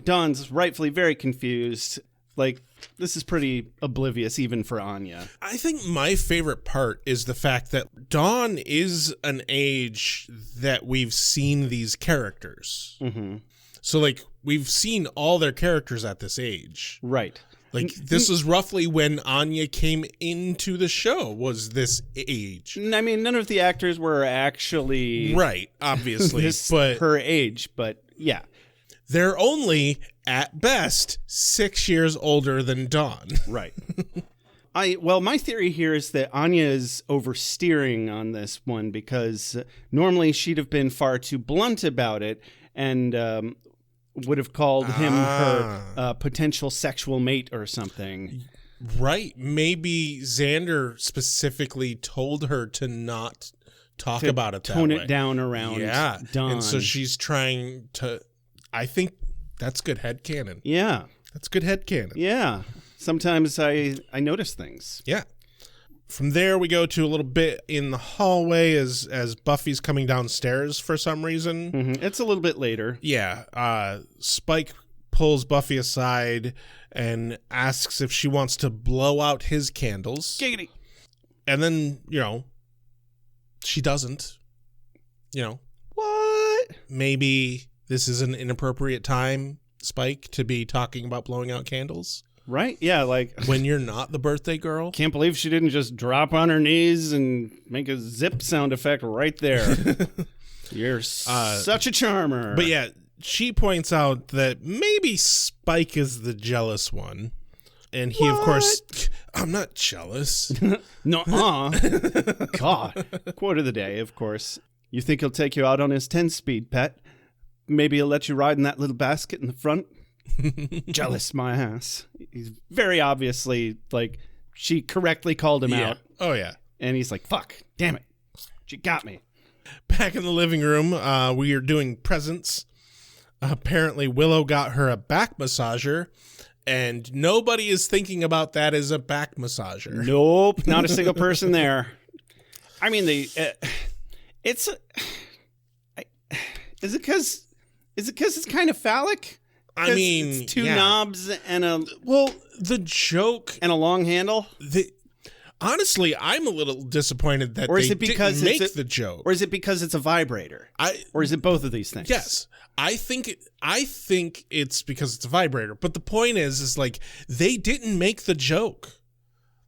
Dawn's rightfully very confused. Like, this is pretty oblivious even for Anya. I think my favorite part is the fact that Dawn is an age that we've seen these characters. Mm-hmm. So, like, we've seen all their characters at this age. Right. Like, this is roughly when Anya came into the show, was this age. I mean, none of the actors were actually... Right, obviously. But her age, but yeah. They're only, at best, 6 years older than Dawn. Right. Well, my theory here is that Anya is oversteering on this one because normally she'd have been far too blunt about it and would have called him her potential sexual mate or something. Right. Maybe Xander specifically told her to not talk about it that way. Tone it down around Dawn. And so she's trying to... I think that's good headcanon. Yeah. That's good headcanon. Yeah. Sometimes I notice things. Yeah. From there, we go to a little bit in the hallway as Buffy's coming downstairs for some reason. Mm-hmm. It's a little bit later. Yeah. Spike pulls Buffy aside and asks if she wants to blow out his candles. Giggity. And then, she doesn't. What? Maybe this is an inappropriate time, Spike, to be talking about blowing out candles. Right? Yeah, like... when you're not the birthday girl. Can't believe she didn't just drop on her knees and make a zip sound effect right there. You're such a charmer. But yeah, she points out that maybe Spike is the jealous one. And he, of course... I'm not jealous. Nuh-uh. God. Quote of the day, of course. You think he'll take you out on his 10-speed, pet? Maybe he'll let you ride in that little basket in the front? Jealous my ass. He's very obviously like she correctly called him out. Oh yeah. And he's like, fuck, damn it. She got me. Back in the living room, we are doing presents. Apparently Willow got her a back massager, and nobody is thinking about that as a back massager. Nope, not a single person there. I mean, is it because it's kind of phallic? I mean, it's two knobs and the joke and a long handle. Honestly, I'm a little disappointed that they didn't make the joke. Or is it because it's a vibrator? Or is it both of these things? Yes. I think it's because it's a vibrator. But the point is like they didn't make the joke.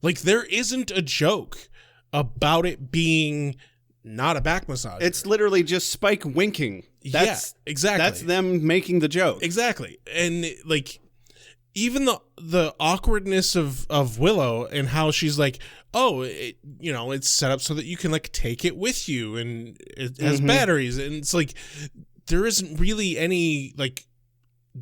Like there isn't a joke about it being not a back massage. It's literally just Spike winking. Exactly. That's them making the joke. Exactly. And like even the awkwardness of Willow and how she's like, oh, it's set up so that you can like take it with you and it has batteries. And it's like there isn't really any like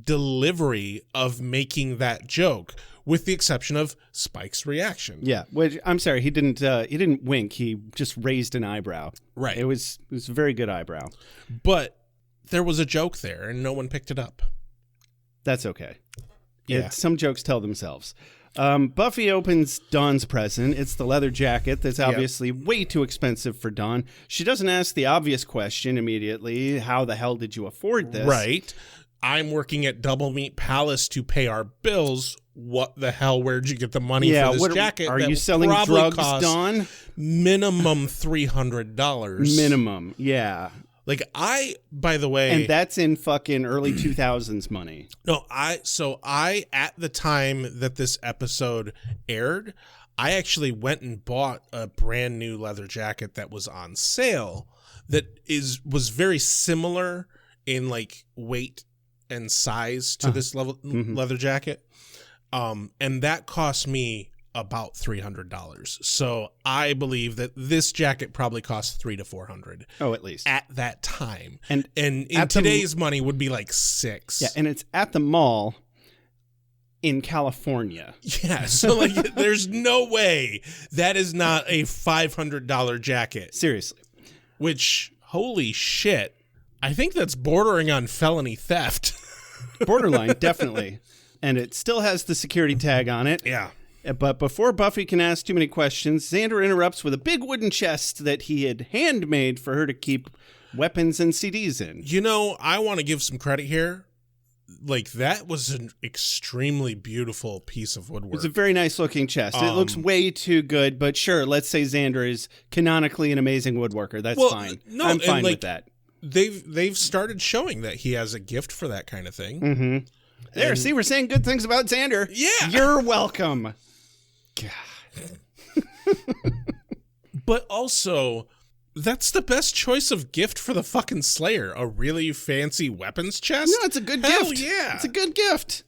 delivery of making that joke, with the exception of Spike's reaction. Yeah, which I'm sorry, he didn't wink. He just raised an eyebrow. Right. It was a very good eyebrow. But there was a joke there, and no one picked it up. That's okay. Yeah. Some jokes tell themselves. Buffy opens Dawn's present. It's the leather jacket that's obviously way too expensive for Dawn. She doesn't ask the obvious question immediately. How the hell did you afford this? Right. I'm working at Double Meat Palace to pay our bills. What the hell? Where'd you get the money for this jacket? Are you selling drugs, Dawn? Minimum $300. Minimum, yeah. Like by the way, and that's in fucking early 2000s money. No, I at the time that this episode aired, I actually went and bought a brand new leather jacket that was on sale that was very similar in like weight and size to this leather jacket. And that cost me about $300. So I believe that this jacket probably cost $300 to $400. Oh, at least at that time. And in today's money would be like $600. Yeah, and it's at the mall in California. Yeah, so like there's no way that is not a $500 jacket. Seriously. Which, holy shit, I think that's bordering on felony theft. Borderline, definitely. And it still has the security tag on it. Yeah. But before Buffy can ask too many questions, Xander interrupts with a big wooden chest that he had handmade for her to keep weapons and CDs in. I want to give some credit here. Like, that was an extremely beautiful piece of woodwork. It's a very nice looking chest. It looks way too good, but sure, let's say Xander is canonically an amazing woodworker. That's fine. No, I'm fine with that. They've started showing that he has a gift for that kind of thing. Mm-hmm. There, see, we're saying good things about Xander. Yeah. You're welcome. God. But also, that's the best choice of gift for the fucking Slayer. A really fancy weapons chest? No, it's a good Hell gift. yeah. It's a good gift.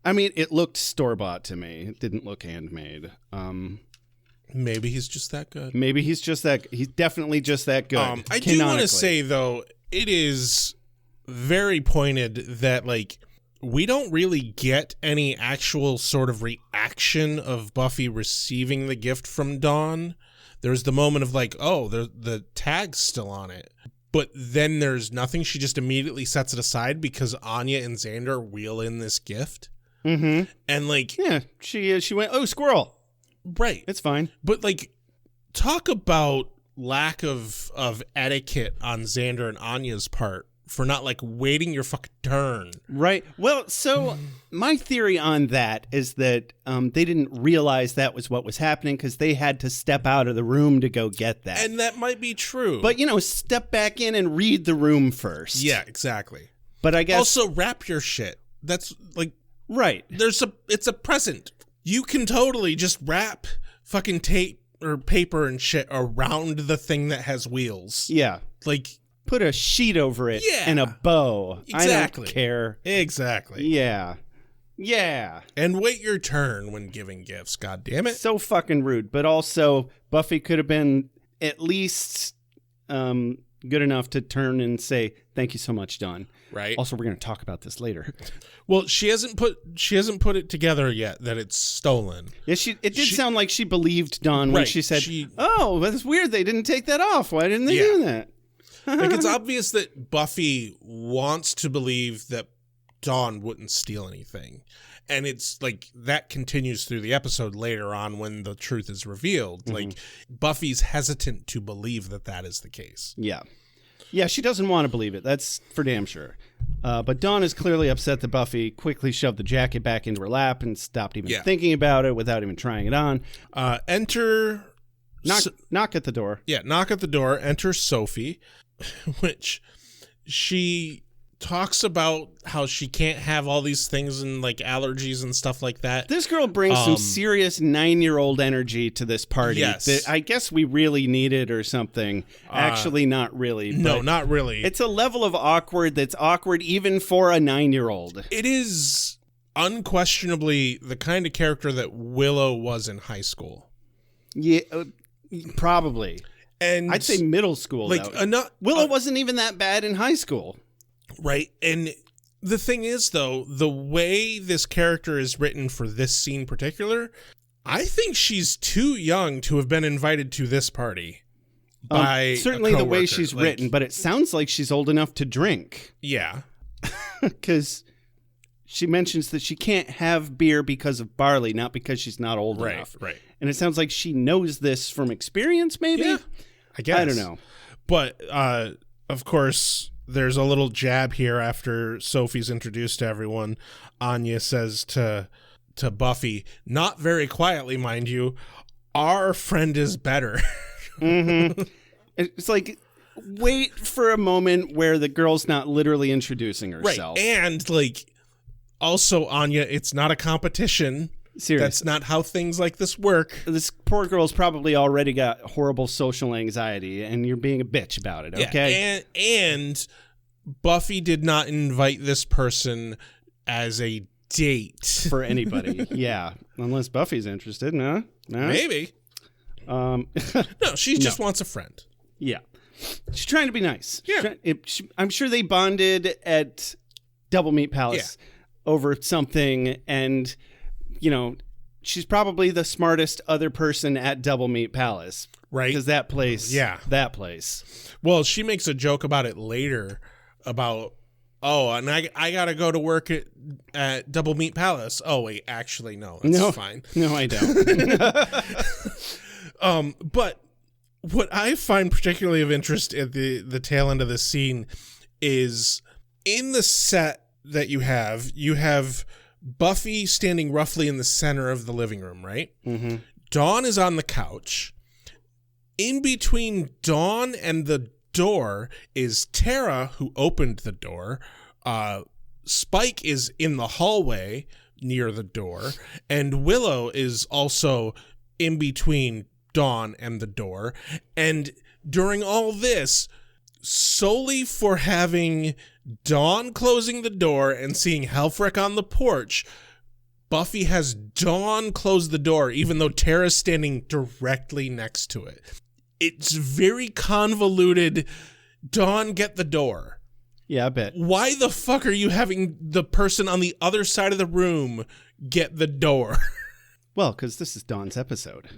I mean, it looked store-bought to me. It didn't look handmade. Maybe he's just that good. Maybe he's definitely just that good. I do want to say, though, it is very pointed that, like, we don't really get any actual sort of reaction of Buffy receiving the gift from Dawn. There's the moment of like, oh, the tag's still on it. But then there's nothing. She just immediately sets it aside because Anya and Xander wheel in this gift. Mm-hmm. And like... Yeah, she went, oh, squirrel. Right. It's fine. But like, talk about lack of etiquette on Xander and Anya's part for not like waiting your fucking turn. Right. Well, so my theory on that is that they didn't realize that was what was happening because they had to step out of the room to go get that. And that might be true. But, step back in and read the room first. Yeah, exactly. But I guess... Also, wrap your shit. That's like... Right. It's a present. You can totally just wrap fucking tape or paper and shit around the thing that has wheels. Yeah. Like... Put a sheet over it and a bow. Exactly. I don't care. Exactly. Yeah. Yeah. And wait your turn when giving gifts, god damn it. So fucking rude. But also, Buffy could have been at least good enough to turn and say, thank you so much, Dawn. Right. Also, we're going to talk about this later. Well, she hasn't put it together yet that it's stolen. Yeah, it did sound like she believed Dawn when she said, oh, that's weird. They didn't take that off. Why didn't they do that? Like, it's obvious that Buffy wants to believe that Dawn wouldn't steal anything. And it's like that continues through the episode later on when the truth is revealed. Mm-hmm. Like, Buffy's hesitant to believe that is the case. Yeah. Yeah, she doesn't want to believe it. That's for damn sure. But Dawn is clearly upset that Buffy quickly shoved the jacket back into her lap and stopped even thinking about it without even trying it on. Enter... Knock at the door. Yeah, knock at the door. Enter Sophie. Which she talks about how she can't have all these things and like allergies and stuff like that. This girl brings some serious 9-year-old energy to this party. Yes. That I guess we really needed or something. Actually, not really. No, not really. It's a level of awkward that's awkward even for a 9-year-old. It is unquestionably the kind of character that Willow was in high school. Yeah, probably. And I'd say middle school. Like Willow wasn't even that bad in high school. Right. And the thing is, though, the way this character is written for this scene in particular, I think she's too young to have been invited to this party by certainly the way she's written, but it sounds like she's old enough to drink. Yeah. Because she mentions that she can't have beer because of barley, not because she's not old enough. Right. And it sounds like she knows this from experience, maybe? Yeah, I guess. I don't know. But, of course, there's a little jab here after Sophie's introduced to everyone. Anya says to Buffy, not very quietly, mind you, our friend is better. Mm-hmm. It's like, wait for a moment where the girl's not literally introducing herself. Right, and, like, also, Anya, it's not a competition. Seriously. That's not how things like this work. This poor girl's probably already got horrible social anxiety, and you're being a bitch about it, okay? Yeah, and Buffy did not invite this person as a date. For anybody, yeah. Unless Buffy's interested, no? Maybe. No, she just wants a friend. Yeah. She's trying to be nice. Yeah. I'm sure they bonded at Double Meat Palace over something, and... she's probably the smartest other person at Double Meat Palace. Right. Because that place. Yeah. That place. Well, she makes a joke about it later about, and I got to go to work at Double Meat Palace. Oh, wait, actually, no. That's fine. No, I don't. But what I find particularly of interest at the tail end of the scene is in the set that you have Buffy standing roughly in the center of the living room, right? Mm-hmm. Dawn is on the couch. In between Dawn and the door is Tara, who opened the door, Spike is in the hallway near the door, and Willow is also in between Dawn and the door. And during all this, solely for having Dawn closing the door and seeing Helfrich on the porch, Buffy has Dawn close the door, even though Tara's standing directly next to it. It's very convoluted. Dawn, get the door. Yeah, I bet. Why the fuck are you having the person on the other side of the room get the door? Well, because this is Dawn's episode.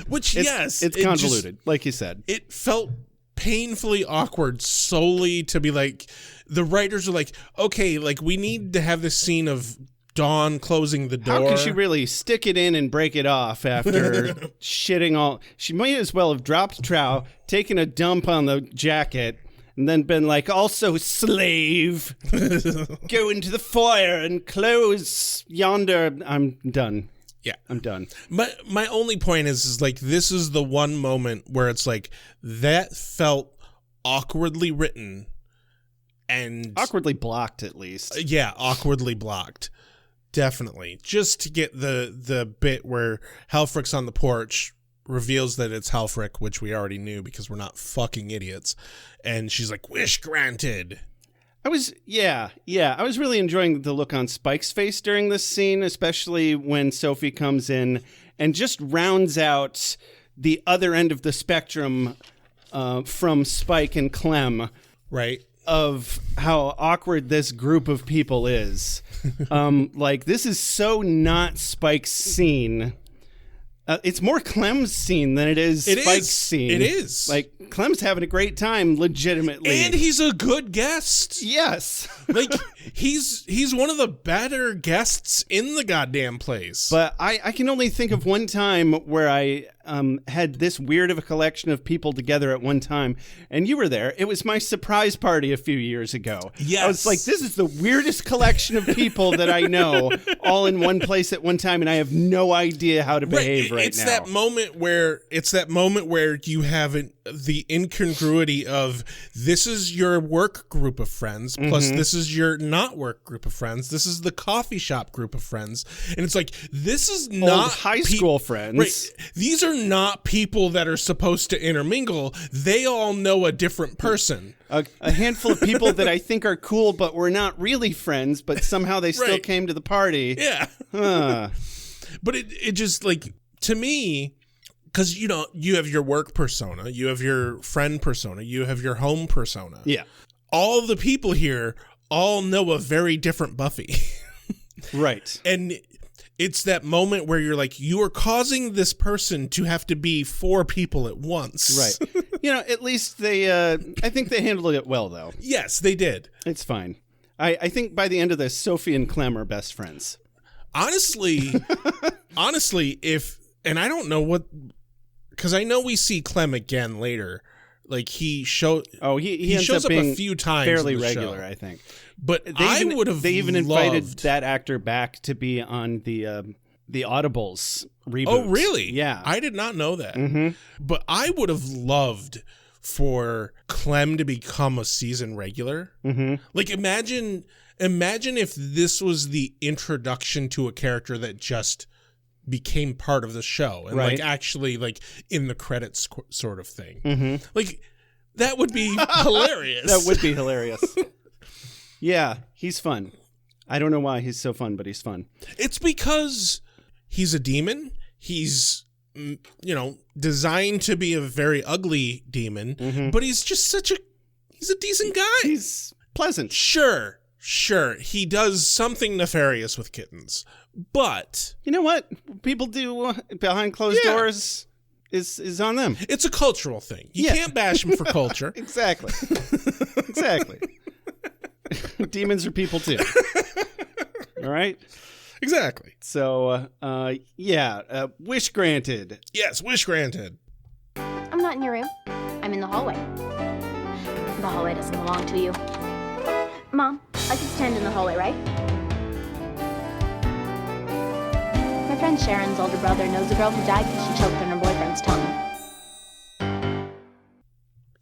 Which, yes. It's convoluted, like you said. It felt painfully awkward solely to be like, the writers are like, okay, like, we need to have this scene of Dawn closing the door. How can she really stick it in and break it off after shitting all... She might as well have dropped trow, taken a dump on the jacket, and then been like, also, slave, go into the fire and close yonder. I'm done. Yeah. I'm done. My only point is like, this is the one moment where it's like, that felt awkwardly written and... Awkwardly blocked, at least. Yeah, awkwardly blocked. Definitely. Just to get the bit where Helfrich's on the porch, reveals that it's Helfrich, which we already knew because we're not fucking idiots. And she's like, wish granted. I was really enjoying the look on Spike's face during this scene, especially when Sophie comes in and just rounds out the other end of the spectrum from Spike and Clem. Right. Of how awkward this group of people is. Like, this is so not Spike's scene. It's more Clem's scene than it is Spike's scene. It is. Like, Clem's having a great time, legitimately. And he's a good guest. Yes. Like, he's one of the better guests in the goddamn place. But I can only think of one time where I had this weird of a collection of people together at one time, and you were there. It was my surprise party a few years ago. Yes. I was like, this is the weirdest collection of people that I know all in one place at one time, and I have no idea how to behave right now. It's that moment where you have the incongruity of, this is your work group of friends, plus this is your not work group of friends. This is the coffee shop group of friends. And it's like, this is not old high school friends. Right. These are not people that are supposed to intermingle. They all know a different person. A handful of people that I think are cool, but we're not really friends, but somehow they still came to the party. Yeah. But it just, like, to me, because, you know, you have your work persona, you have your friend persona, you have your home persona. Yeah. All the people here all know a very different Buffy. Right. And it's that moment where you're like, you are causing this person to have to be 4 people at once. Right. You know, at least they, I think they handled it well, though. Yes, they did. It's fine. I think by the end of this, Sophie and Clem are best friends. Honestly, and I don't know what, because I know we see Clem again later. Like, he shows up a few times, fairly in the regular, show. I think. But I would have. They even invited that actor back to be on the Audibles reboot. Oh, really? Yeah, I did not know that. Mm-hmm. But I would have loved for Clem to become a season regular. Mm-hmm. Like, imagine if this was the introduction to a character that just became part of the show and like actually like in the credits sort of thing. Mm-hmm. Like, that would be hilarious. That would be hilarious. Yeah, he's fun. I don't know why he's so fun, but he's fun. It's because he's a demon. He's, you know, designed to be a very ugly demon, but he's just he's a decent guy. He's pleasant. Sure. He does something nefarious with kittens, but you know what people do behind closed doors is on them. It's a cultural thing. You can't bash them for culture. Exactly. Demons are people too. All right. Exactly. So, wish granted. Yes, wish granted. I'm not in your room. I'm in the hallway. The hallway doesn't belong to you. Mom, I could stand in the hallway, right? My friend Sharon's older brother knows a girl who died because she choked on her boyfriend's tongue.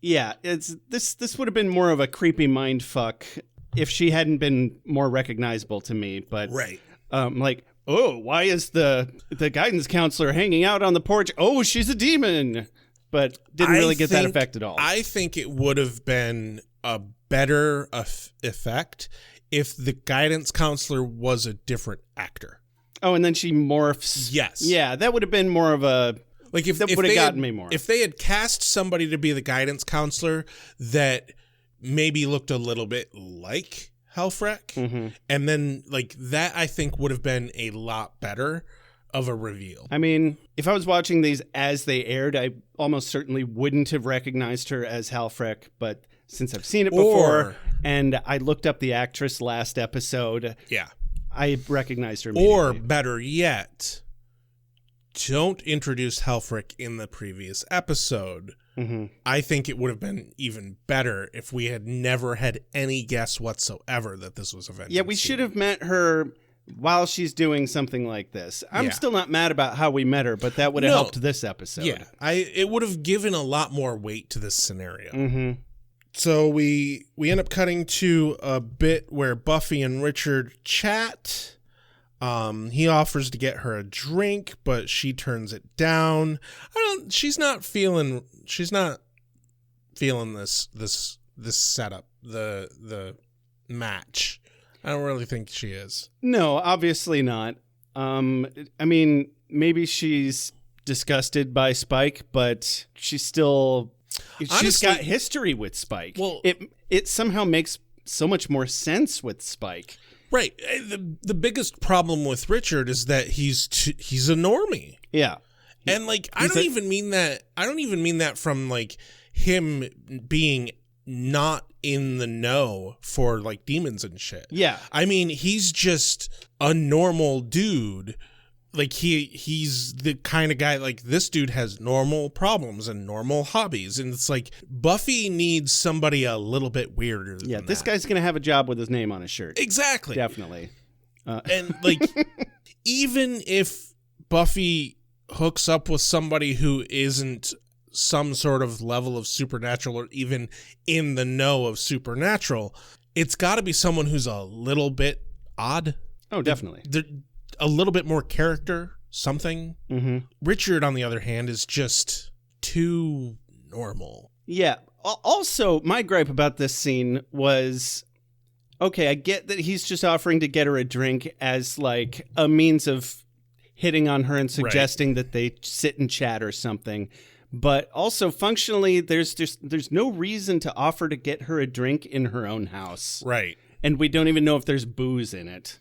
Yeah, this would have been more of a creepy mind fuck if she hadn't been more recognizable to me. But Right. like, oh, why is the guidance counselor hanging out on the porch? Oh, she's a demon. But didn't really get that effect at all. I think it would have been a better effect if the guidance counselor was a different actor. Oh, and then she morphs. Yes. Yeah, that would have been more of a... Like if that would have gotten me more. If they had cast somebody to be the guidance counselor that maybe looked a little bit like Helfrich, and then like that, I think would have been a lot better of a reveal. I mean, if I was watching these as they aired, I almost certainly wouldn't have recognized her as Helfrich, but since I've seen it before and I looked up the actress last episode, yeah, I recognized her immediately. Or better yet, don't introduce Helfrich in the previous episode. I think it would have been even better if we had never had any guess whatsoever that this was Avengers. Yeah, we should have met her while she's doing something like this. I'm still not mad about how we met her, but that would have helped this episode. Yeah, it would have given a lot more weight to this scenario. So we end up cutting to a bit where Buffy and Richard chat. He offers to get her a drink, but she turns it down. She's not feeling this setup, the match. I don't really think she is. No, obviously not. I mean, maybe she's disgusted by Spike, but she's got history with Spike. Well, it somehow makes so much more sense with Spike. Right. The biggest problem with Richard is that he's a normie. Yeah. And like I don't even mean that from like him being not in the know for like demons and shit. Yeah. I mean, he's just a normal dude. Like he's the kind of guy, like this dude has normal problems and normal hobbies, and it's like Buffy needs somebody a little bit weirder than this guy's gonna have a job with his name on his shirt. Exactly. Definitely. And like even if Buffy hooks up with somebody who isn't some sort of level of supernatural or even in the know of supernatural, it's got to be someone who's a little bit odd. Oh, definitely. A little bit more character, something. Richard, on the other hand, is just too normal. Yeah. Also, my gripe about this scene was, okay, I get that he's just offering to get her a drink as like a means of hitting on her and suggesting that they sit and chat or something. But also functionally, there's no reason to offer to get her a drink in her own house. Right. And we don't even know if there's booze in it.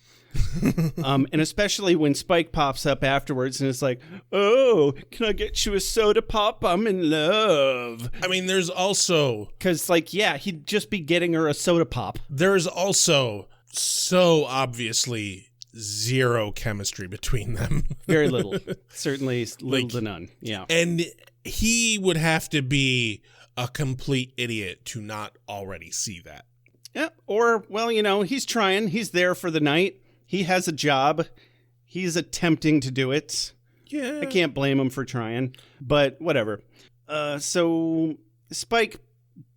And especially when Spike pops up afterwards and it's like, oh, can I get you a soda pop? I'm in love. I mean, there's also... Because, like, yeah, he'd just be getting her a soda pop. There's also so obviously zero chemistry between them. Very little. Certainly little to none. Yeah. And he would have to be a complete idiot to not already see that. Yeah. Or, well, you know, he's trying. He's there for the night. He has a job. He's attempting to do it. Yeah. I can't blame him for trying, but whatever. So Spike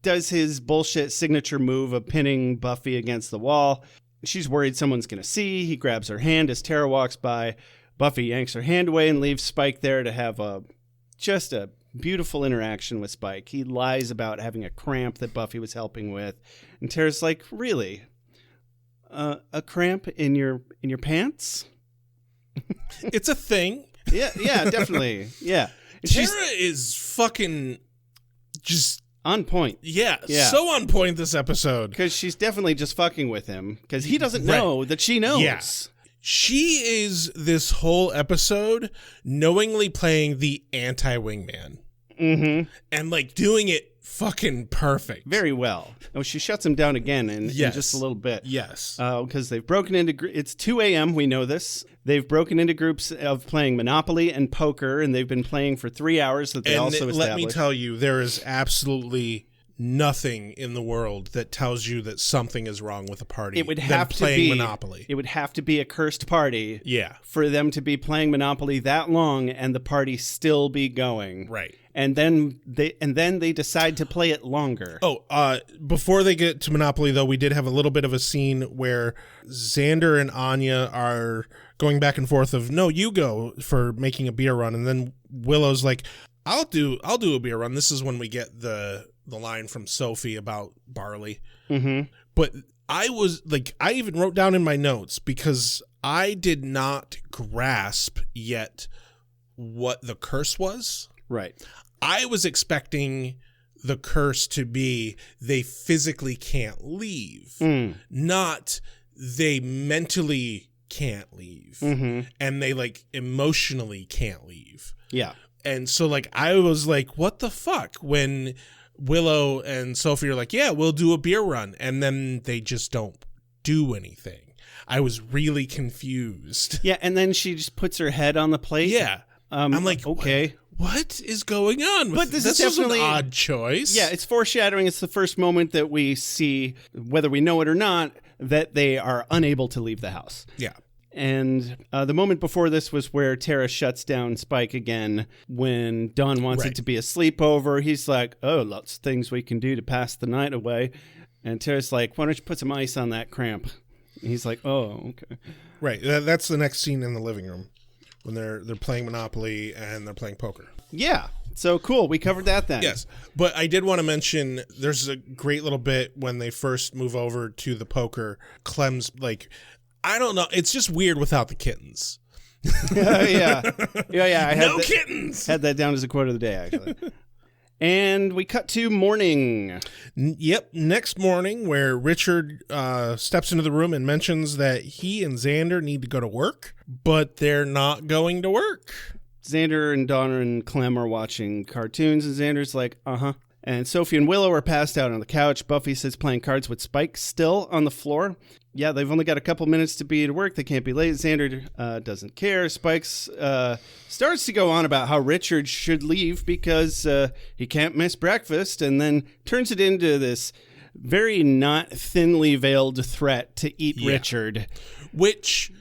does his bullshit signature move of pinning Buffy against the wall. She's worried someone's going to see. He grabs her hand as Tara walks by. Buffy yanks her hand away and leaves Spike there to have just a beautiful interaction with Spike. He lies about having a cramp that Buffy was helping with. And Tara's like, really? A cramp in your pants? It's a thing. Yeah, definitely. Yeah. Tara is fucking just on point. Yeah, so on point this episode. Because she's definitely just fucking with him. Because he doesn't know that she knows. Yeah. She is this whole episode knowingly playing the anti-wingman. And like doing it fucking perfect. Very well. Oh, she shuts him down again in just a little bit. Yes. Because they've broken into... It's 2 a.m., we know this. They've broken into groups of playing Monopoly and poker, and they've been playing for 3 hours that they also established. Let me tell you, there is absolutely nothing in the world that tells you that something is wrong with a party It would than have to playing be Monopoly. It would have to be a cursed party. Yeah. For them to be playing Monopoly that long and the party still be going. Right. And then they decide to play it longer. Oh, before they get to Monopoly, though, we did have a little bit of a scene where Xander and Anya are going back and forth of, no, you go for making a beer run. And then Willow's like, I'll do a beer run. This is when we get the line from Sophie about barley. Mm-hmm. But I was like, I even wrote down in my notes because I did not grasp yet what the curse was. Right. I was expecting the curse to be they physically can't leave, not they mentally can't leave, and they like emotionally can't leave. Yeah. And so like I was like, what the fuck? When Willow and Sophie are like, yeah, we'll do a beer run, and then they just don't do anything. I was really confused. Yeah, and then she just puts her head on the plate. Yeah. I'm like, okay. What is going on? But this is was definitely an odd choice. Yeah, it's foreshadowing. It's the first moment that we see, whether we know it or not, that they are unable to leave the house. Yeah. And the moment before this was where Tara shuts down Spike again when Dawn wants it to be a sleepover. He's like, oh, lots of things we can do to pass the night away. And Tara's like, why don't you put some ice on that cramp? And he's like, oh, okay. Right. That's the next scene in the living room when they're playing Monopoly and they're playing poker. Yeah. So cool. We covered that then. Yes. But I did want to mention there's a great little bit when they first move over to the poker. Clem's like, I don't know. It's just weird without the kittens. Yeah. I had kittens. Had that down as a quote of the day, actually. And we cut to morning. Yep. Next morning, where Richard steps into the room and mentions that he and Xander need to go to work, but they're not going to work. Xander and Donna and Clem are watching cartoons, and Xander's like, uh-huh. And Sophie and Willow are passed out on the couch. Buffy sits playing cards with Spike still on the floor. Yeah, they've only got a couple minutes to be at work. They can't be late. Xander doesn't care. Spike's starts to go on about how Richard should leave because he can't miss breakfast, and then turns it into this very not thinly veiled threat to eat Richard. Which,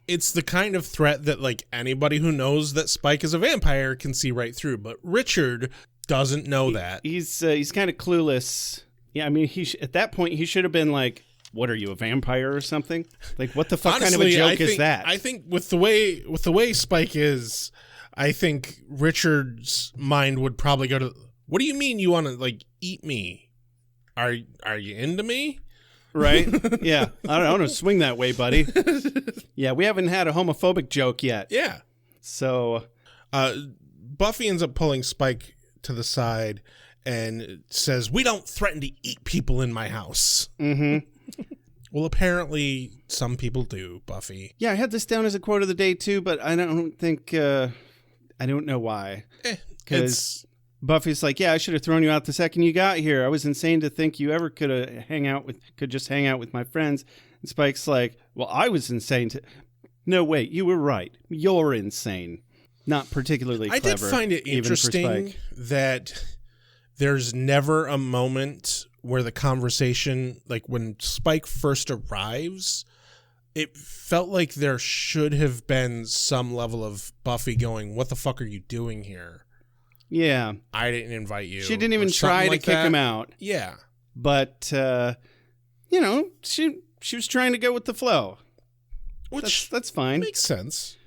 it's the kind of threat that like anybody who knows that Spike is a vampire can see right through, but Richard doesn't know that. He's kind of clueless. Yeah, I mean, at that point, he should have been like, what are you, a vampire or something? Like, what the fuck Honestly, kind of a joke is that? I think with the way Spike is, I think Richard's mind would probably go to, what do you mean you want to like eat me? Are you into me? Right? Yeah. I don't know. Swing that way, buddy. Yeah, we haven't had a homophobic joke yet. Yeah. So, Buffy ends up pulling Spike to the side and says, we don't threaten to eat people in my house. Mm-hmm. Well, apparently some people do, Buffy. Yeah, I had this down as a quote of the day too, but I don't think, I don't know why. Because Buffy's like, yeah, I should have thrown you out the second you got here. I was insane to think you ever could just hang out with my friends. And Spike's like, well, I was insane to... No, wait, you were right. You're insane. Not particularly clever. I did find it interesting that there's never a moment where the conversation, like when Spike first arrives, it felt like there should have been some level of Buffy going, what the fuck are you doing here? Yeah. I didn't invite you. She didn't even try to kick him out. Yeah. But, you know, she was trying to go with the flow. Which that's fine. Makes sense.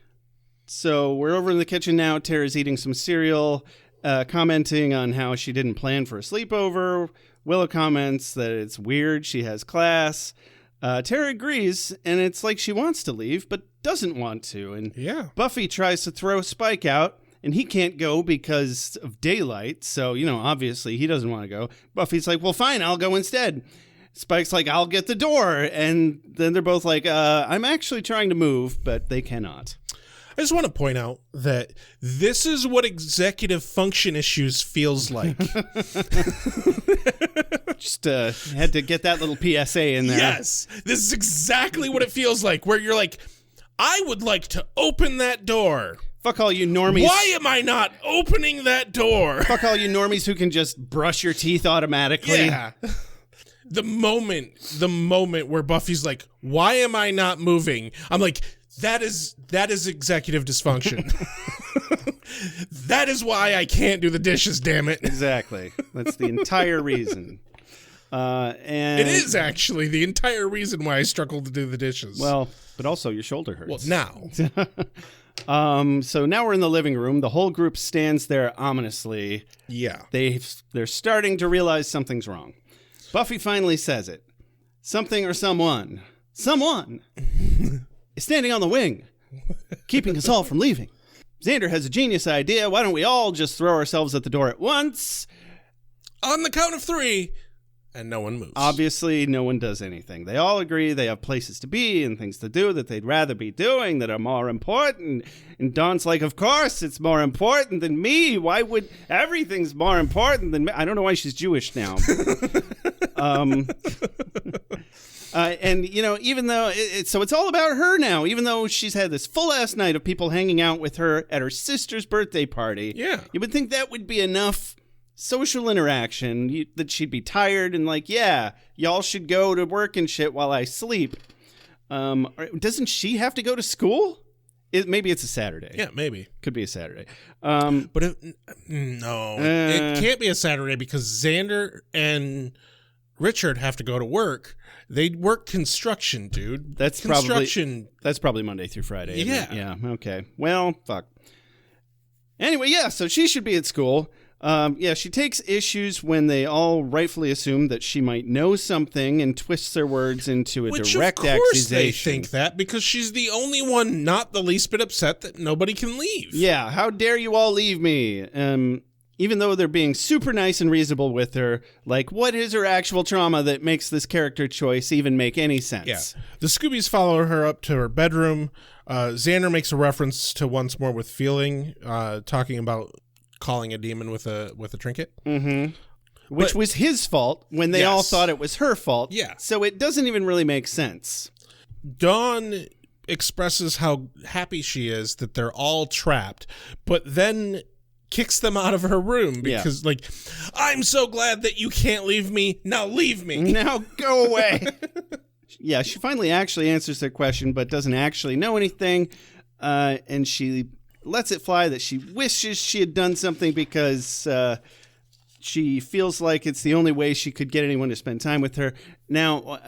So we're over in the kitchen now. Tara's eating some cereal, commenting on how she didn't plan for a sleepover. Willow comments that it's weird. She has class. Tara agrees, and it's like she wants to leave, but doesn't want to. And Buffy tries to throw Spike out, and he can't go because of daylight. So, you know, obviously he doesn't want to go. Buffy's like, well, fine, I'll go instead. Spike's like, I'll get the door. And then they're both like, I'm actually trying to move, but they cannot. I just want to point out that this is what executive function issues feels like. Just had to get that little PSA in there. Yes, this is exactly what it feels like, where you're like, I would like to open that door. Fuck all you normies. Why am I not opening that door? Fuck all you normies who can just brush your teeth automatically. Yeah. The moment where Buffy's like, why am I not moving? I'm like, that is executive dysfunction. That is why I can't do the dishes, damn it. Exactly. That's the entire reason. And it is actually the entire reason why I struggle to do the dishes. Well, but also your shoulder hurts. Well, now. So now we're in the living room. The whole group stands there ominously. Yeah. They're starting to realize something's wrong. Buffy finally says it. Something or someone is standing on the wing, keeping us all from leaving. Xander has a genius idea. Why don't we all just throw ourselves at the door at once? On the count of 3, and no one moves. Obviously, no one does anything. They all agree they have places to be and things to do that they'd rather be doing that are more important. And Dawn's like, of course, it's more important than me. Why would everything's more important than me? I don't know why she's Jewish now. And, even though so it's all about her now, even though she's had this full ass night of people hanging out with her at her sister's birthday party. Yeah. You would think that would be enough social interaction that she'd be tired and like, yeah, y'all should go to work and shit while I sleep. Doesn't she have to go to school? Maybe it's a Saturday. Yeah, maybe. Could be a Saturday. But it can't be a Saturday because Xander and Richard have to go to work. They work construction, dude. That's probably Monday through Friday. Isn't it? Yeah. Okay. Well, fuck. Anyway, yeah. So she should be at school. She takes issues when they all rightfully assume that she might know something and twists their words into a direct accusation. Of course they think that because she's the only one not the least bit upset that nobody can leave. Yeah. How dare you all leave me? Even though they're being super nice and reasonable with her, like, what is her actual trauma that makes this character choice even make any sense? Yeah. The Scoobies follow her up to her bedroom. Xander makes a reference to Once More with Feeling, talking about calling a demon with a trinket. Mm-hmm. Which was his fault when they all thought it was her fault. Yeah. So it doesn't even really make sense. Dawn expresses how happy she is that they're all trapped, but then kicks them out of her room because, I'm so glad that you can't leave me. Now leave me. Now go away. Yeah, she finally actually answers their question, but doesn't actually know anything. And she lets it fly that she wishes she had done something because she feels like it's the only way she could get anyone to spend time with her. Now,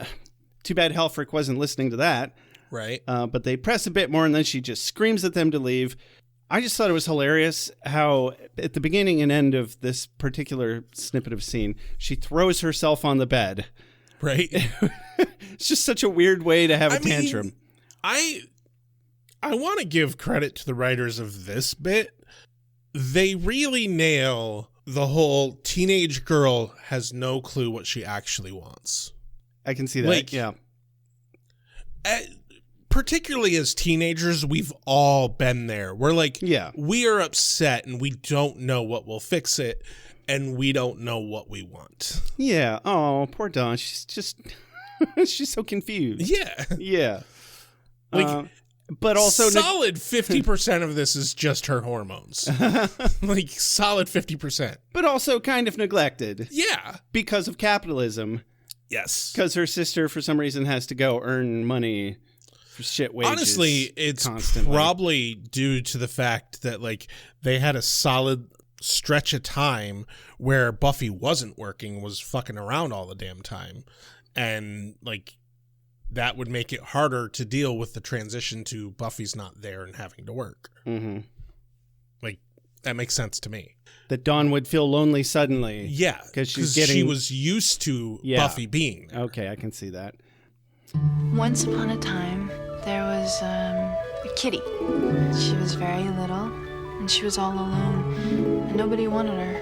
too bad Helfrich wasn't listening to that. Right. But they press a bit more, and then she just screams at them to leave. I just thought it was hilarious how at the beginning and end of this particular snippet of scene, she throws herself on the bed. Right. It's just such a weird way to have a tantrum. I want to give credit to the writers of this bit. They really nail the whole teenage girl has no clue what she actually wants. I can see that. Yeah. Particularly as teenagers, we've all been there. We're like, we are upset and we don't know what will fix it, and we don't know what we want. Yeah. Oh, poor Dawn. She's just, she's so confused. Yeah. Yeah. But also solid 50% of this is just her hormones. Solid 50%. But also kind of neglected. Yeah. Because of capitalism. Yes. Because her sister, for some reason, has to go earn money for shit wages. Honestly, it's constantly. Probably due to the fact that they had a solid stretch of time where Buffy wasn't working, was fucking around all the damn time. And that would make it harder to deal with the transition to Buffy's not there and having to work. Mm-hmm. That makes sense to me. That Dawn would feel lonely suddenly. Yeah. Because she was used to Buffy being there. Okay, I can see that. Once upon a time, there was a kitty. She was very little, and she was all alone, and nobody wanted her.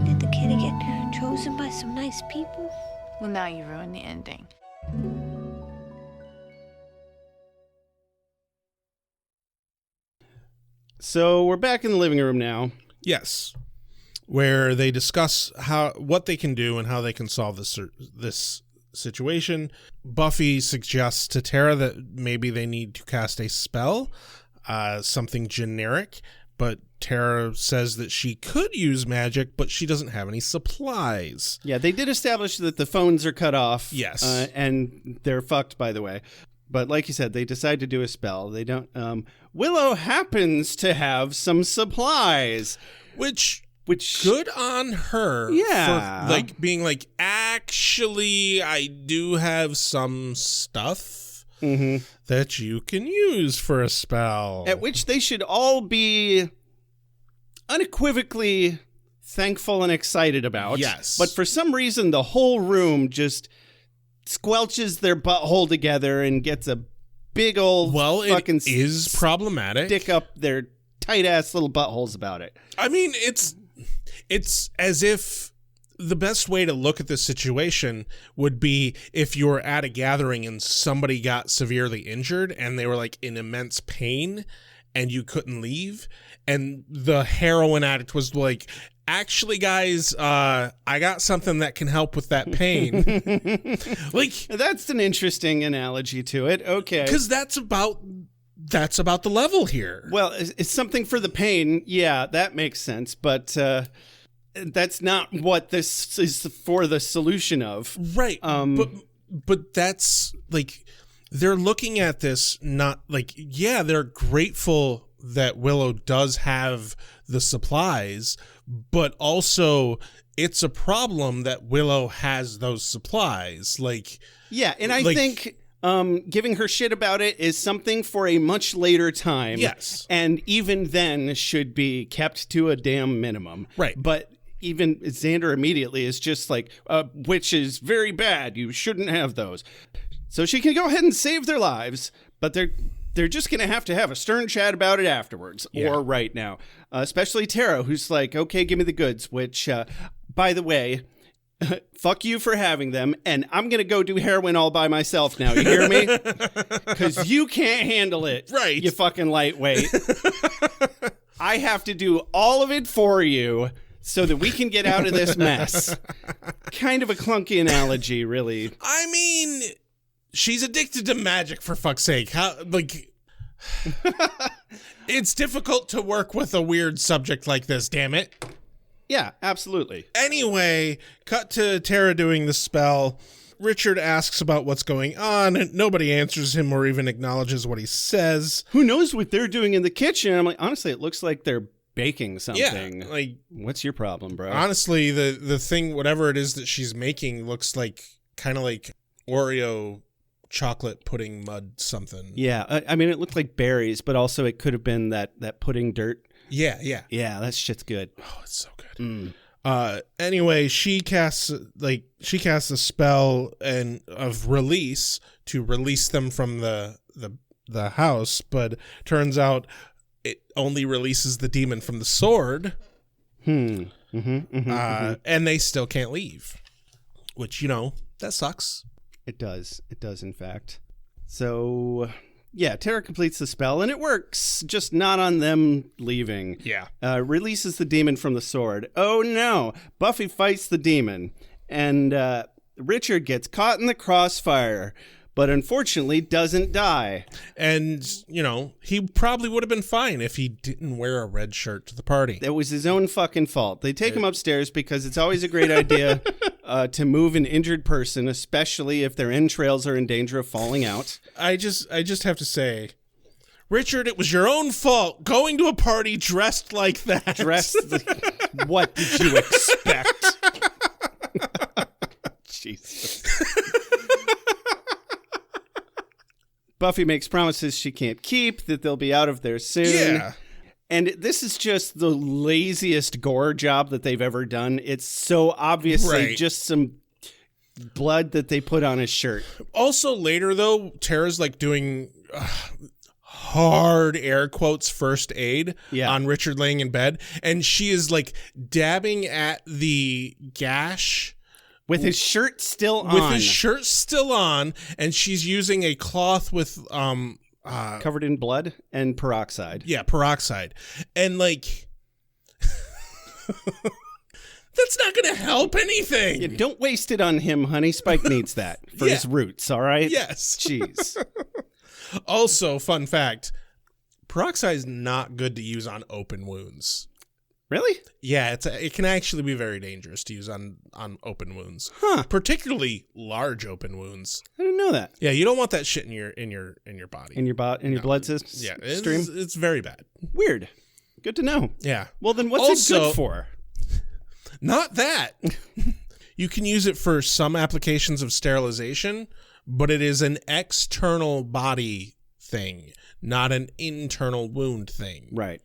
Did the kitty get chosen by some nice people? Well, now you ruined the ending. So we're back in the living room now. Yes. Where they discuss what they can do and how they can solve this situation. Buffy suggests to Tara that maybe they need to cast a spell. something generic, but Tara says that she could use magic, but she doesn't have any supplies. Yeah, they did establish that the phones are cut off. Yes. And they're fucked, by the way. But like you said, they decide to do a spell. They don't. Willow happens to have some supplies. Which good on her. Yeah. For, like, being like, actually, I do have some stuff that you can use for a spell. At which they should all be unequivocally thankful and excited about. Yes. But for some reason, the whole room just squelches their butthole together and gets a big old fucking it is problematic. Stick up their tight-ass little buttholes about it. I mean, it's as if the best way to look at this situation would be if you were at a gathering and somebody got severely injured and they were like in immense pain and you couldn't leave, and the heroin addict was like, actually, guys, I got something that can help with that pain. Like, that's an interesting analogy to it. Okay. Because that's about the level here. Well, it's something for the pain. Yeah, that makes sense. But that's not what this is for the solution of. Right. But that's like, they're looking at this not like, yeah, they're grateful that Willow does have the supplies, but also it's a problem that Willow has those supplies. Like, yeah, and I think giving her shit about it is something for a much later time. Yes. And even then should be kept to a damn minimum. Right. But even Xander immediately is just like, which is very bad. You shouldn't have those. So she can go ahead and save their lives, but they're just going to have a stern chat about it afterwards or right now. Especially Tara, who's like, okay, give me the goods, which, by the way, fuck you for having them, and I'm going to go do heroin all by myself now. You hear me? Because you can't handle it, right? You fucking lightweight. I have to do all of it for you so that we can get out of this mess. Kind of a clunky analogy, really. I mean, she's addicted to magic, for fuck's sake. How, like, it's difficult to work with a weird subject like this, damn it. Yeah, absolutely. Anyway, cut to Tara doing the spell. Richard asks about what's going on, and nobody answers him or even acknowledges what he says. Who knows what they're doing in the kitchen? I'm like, honestly, it looks like they're baking something. Yeah, like, what's your problem, bro? Honestly, the thing, whatever it is that she's making, looks like kind of like Oreo chocolate pudding mud something. Yeah, I mean, it looked like berries, but also it could have been that pudding dirt. Yeah. Yeah, that shit's good. Oh, it's so good. Anyway, she casts a spell of release to release them from the house, but turns out it only releases the demon from the sword. And they still can't leave, which, that sucks. It does, in fact. So, yeah, Tara completes the spell, and it works, just not on them leaving. Yeah. Releases the demon from the sword. Oh, no. Buffy fights the demon, and Richard gets caught in the crossfire, but unfortunately doesn't die. And, he probably would have been fine if he didn't wear a red shirt to the party. It was his own fucking fault. They take him upstairs because it's always a great idea to move an injured person, especially if their entrails are in danger of falling out. I just have to say, Richard, it was your own fault going to a party dressed like that. What did you expect? Jesus. Buffy makes promises she can't keep, that they'll be out of there soon. Yeah. And this is just the laziest gore job that they've ever done. It's so obviously just some blood that they put on his shirt. Also later, though, Tara's like doing hard air quotes first aid on Richard laying in bed. And she is like dabbing at the gash. With his shirt still on. With his shirt still on. And she's using a cloth with... covered in blood and peroxide. Yeah, peroxide. And like... that's not going to help anything. Yeah, don't waste it on him, honey. Spike needs that for his roots, all right? Yes. Jeez. Also, fun fact, Peroxide is not good to use on open wounds. Really? Yeah, it can actually be very dangerous to use on open wounds. Huh. Particularly large open wounds. I didn't know that. Yeah, you don't want that shit in your body. In your blood system? Yeah, stream? it's very bad. Weird. Good to know. Yeah. Well, then what's it good for? Not that. You can use it for some applications of sterilization, but it is an external body thing, not an internal wound thing. Right.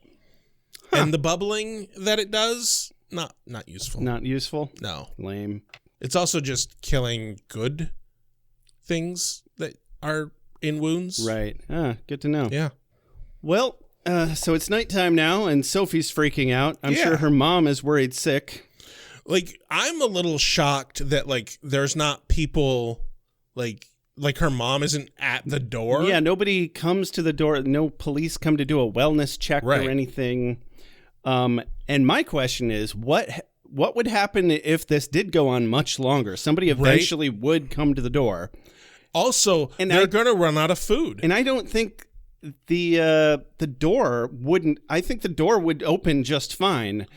And the bubbling that it does, not useful. Not useful? No. Lame. It's also just killing good things that are in wounds. Right. Good to know. Yeah. Well, so it's nighttime now, and Sophie's freaking out. I'm Yeah. sure her mom is worried sick. Like, I'm a little shocked that, like, there's not people, like her mom isn't at the door. Yeah, nobody comes to the door. No police come to do a wellness check or anything. And my question is, what would happen if this did go on much longer? Somebody eventually would come to the door. Also, they're going to run out of food. And I don't think the door wouldn't. I think the door would open just fine.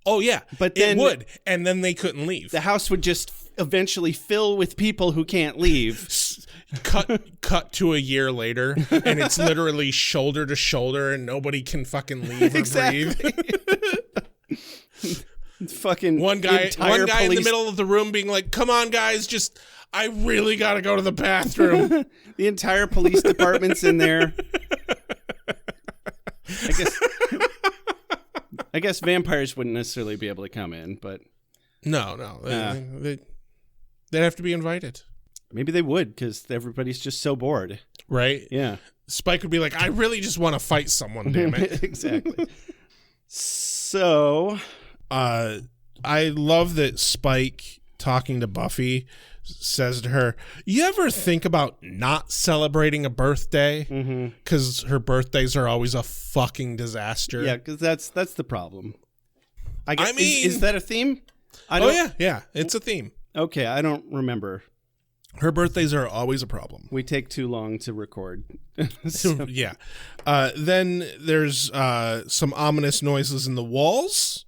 Oh, yeah. But then it would. And then they couldn't leave. The house would just eventually fill with people who can't leave. Cut to a year later, and it's literally shoulder to shoulder, and nobody can fucking leave or breathe. Fucking one guy police... in the middle of the room being like, "Come on, guys, I really gotta go to the bathroom." The entire police department's in there. I guess vampires wouldn't necessarily be able to come in, but no, they'd have to be invited. Maybe they would, because everybody's just so bored. Right? Yeah. Spike would be like, I really just want to fight someone, damn it. Exactly. So, I love that Spike, talking to Buffy, says to her, you ever think about not celebrating a birthday? Because her birthdays are always a fucking disaster. Yeah, because that's the problem. I mean... Is that a theme? Yeah, it's a theme. Okay, I don't remember. Her birthdays are always a problem. We take too long to record. So. Yeah. Then there's some ominous noises in the walls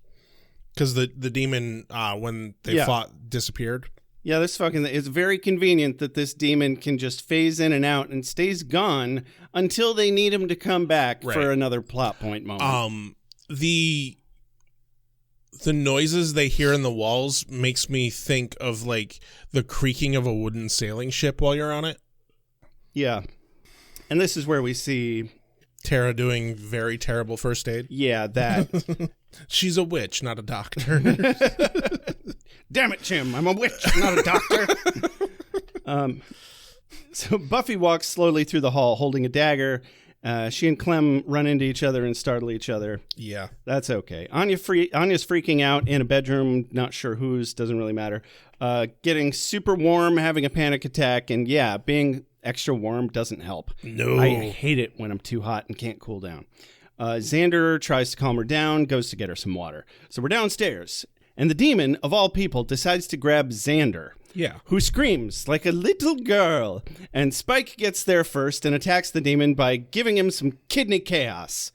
because the demon, when they fought, disappeared. Yeah, it's very convenient that this demon can just phase in and out and stays gone until they need him to come back for another plot point moment. The noises they hear in the walls makes me think of like the creaking of a wooden sailing ship while you're on it. Yeah. And this is where we see Tara doing very terrible first aid. Yeah, that. She's a witch, not a doctor. Damn it, Jim. I'm a witch, not a doctor. So Buffy walks slowly through the hall holding a dagger. She and Clem run into each other and startle each other. Yeah. That's okay. Anya's freaking out in a bedroom, not sure whose, doesn't really matter. Getting super warm, having a panic attack, and yeah, being extra warm doesn't help. No. I hate it when I'm too hot and can't cool down. Xander tries to calm her down, goes to get her some water. So we're downstairs, and the demon, of all people, decides to grab Xander. Yeah. Who screams like a little girl. And Spike gets there first and attacks the demon by giving him some kidney chaos.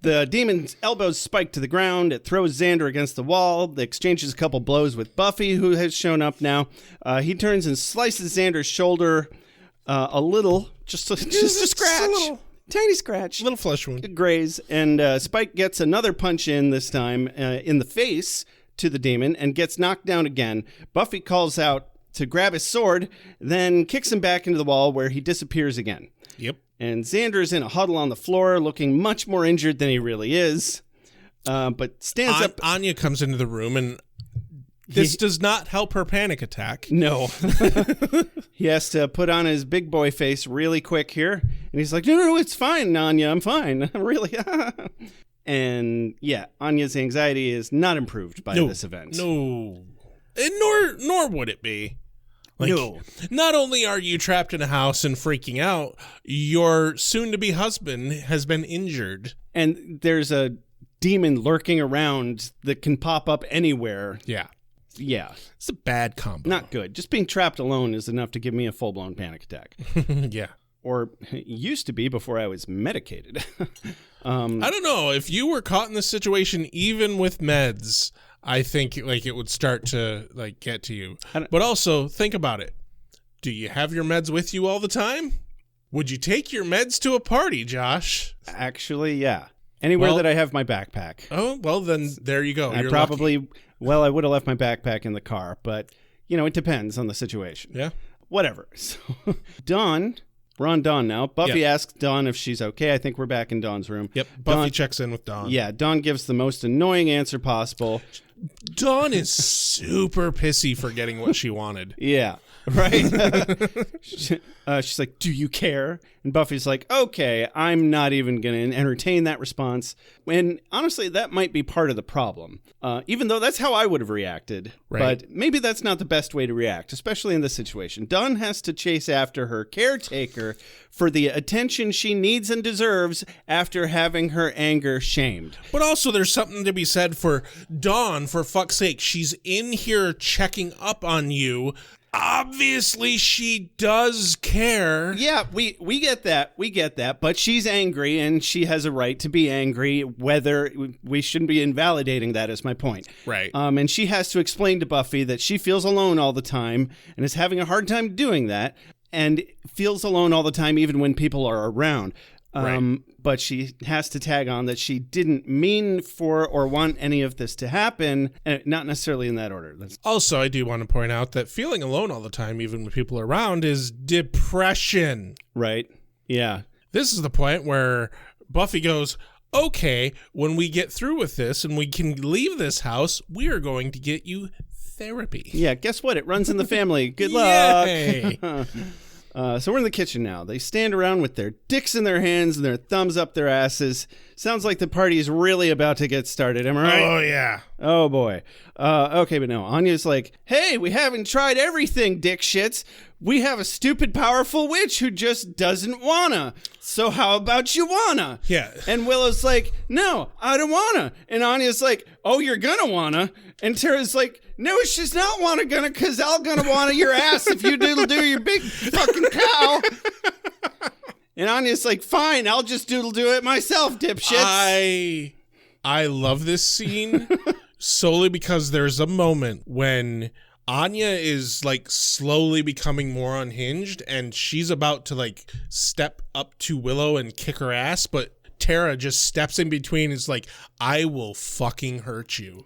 The demon elbows Spike to the ground. It throws Xander against the wall. It exchanges a couple blows with Buffy, who has shown up now. He turns and slices Xander's shoulder a little, just a scratch. Tiny scratch. Little flesh wound. Graze. And Spike gets another punch in this time in the face to the demon and gets knocked down again. Buffy calls out to grab his sword, then kicks him back into the wall where he disappears again. Yep. And Xander's in a huddle on the floor, looking much more injured than he really is. But stands up. Anya comes into the room, and this does not help her panic attack. No. He has to put on his big boy face really quick here. And he's like, no, it's fine, Anya. I'm fine. I'm really... And yeah, Anya's anxiety is not improved by this event. No. And nor would it be. Like, no. Not only are you trapped in a house and freaking out, your soon-to-be husband has been injured. And there's a demon lurking around that can pop up anywhere. Yeah. Yeah. It's a bad combo. Not good. Just being trapped alone is enough to give me a full-blown panic attack. Yeah. or used to be before I was medicated. I don't know. If you were caught in this situation, even with meds, I think like it would start to like get to you. But also think about it. Do you have your meds with you all the time? Would you take your meds to a party, Josh? Actually, yeah. Anywhere that I have my backpack. Oh, well, then there you go. You're probably, lucky. Well, I would have left my backpack in the car, but, you know, it depends on the situation. Yeah. Whatever. So, Dawn, we're on Dawn now. Buffy asks Dawn if she's okay. I think we're back in Dawn's room. Yep. Buffy checks in with Dawn. Yeah, Dawn gives the most annoying answer possible. Dawn is super pissy for getting what she wanted. Yeah, right? She's like, do you care? And Buffy's like, okay, I'm not even going to entertain that response. And honestly, that might be part of the problem. Even though that's how I would have reacted. Right. But maybe that's not the best way to react, especially in this situation. Dawn has to chase after her caretaker for the attention she needs and deserves after having her anger shamed. But also there's something to be said for Dawn, for fuck's sake. She's in here checking up on you. Obviously, she does care. Yeah, we get that. We get that. But she's angry, and she has a right to be angry, whether we shouldn't be invalidating that is my point. Right. And she has to explain to Buffy that she feels alone all the time and is having a hard time doing that and feels alone all the time even when people are around. Right. But she has to tag on that she didn't mean for or want any of this to happen, and not necessarily in that order. Also, I do want to point out that feeling alone all the time, even when people are around, is depression. Right. Yeah. This is the point where Buffy goes, okay, when we get through with this and we can leave this house, we are going to get you therapy. Yeah, guess what? It runs in the family. Good luck. Yay. So we're in the kitchen now. They stand around with their dicks in their hands and their thumbs up their asses. Sounds like the party is really about to get started. Am I right? Oh, yeah. Oh, boy. Okay, but no. Anya's like, hey, we haven't tried everything, dick shits. We have a stupid, powerful witch who just doesn't wanna. So how about you wanna? Yeah. And Willow's like, no, I don't wanna. And Anya's like, oh, you're gonna wanna. And Tara's like, no, she's not gonna, cause I'll gonna wanna your ass if you doodle do your big fucking cow. And Anya's like, fine, I'll just doodle do it myself, dipshits. I love this scene solely because there's a moment when Anya is like slowly becoming more unhinged and she's about to like step up to Willow and kick her ass, but Tara just steps in between and is like, I will fucking hurt you.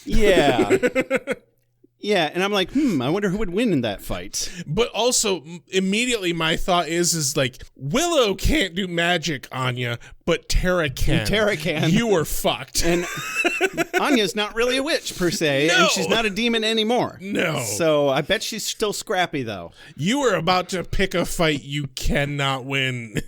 Yeah. Yeah, and I'm like, I wonder who would win in that fight. But also, immediately my thought is like, Willow can't do magic, Anya, but Tara can. Tara can. You were fucked. And Anya's not really a witch, per se, No. and she's not a demon anymore. No. So I bet she's still scrappy, though. You were about to pick a fight you cannot win.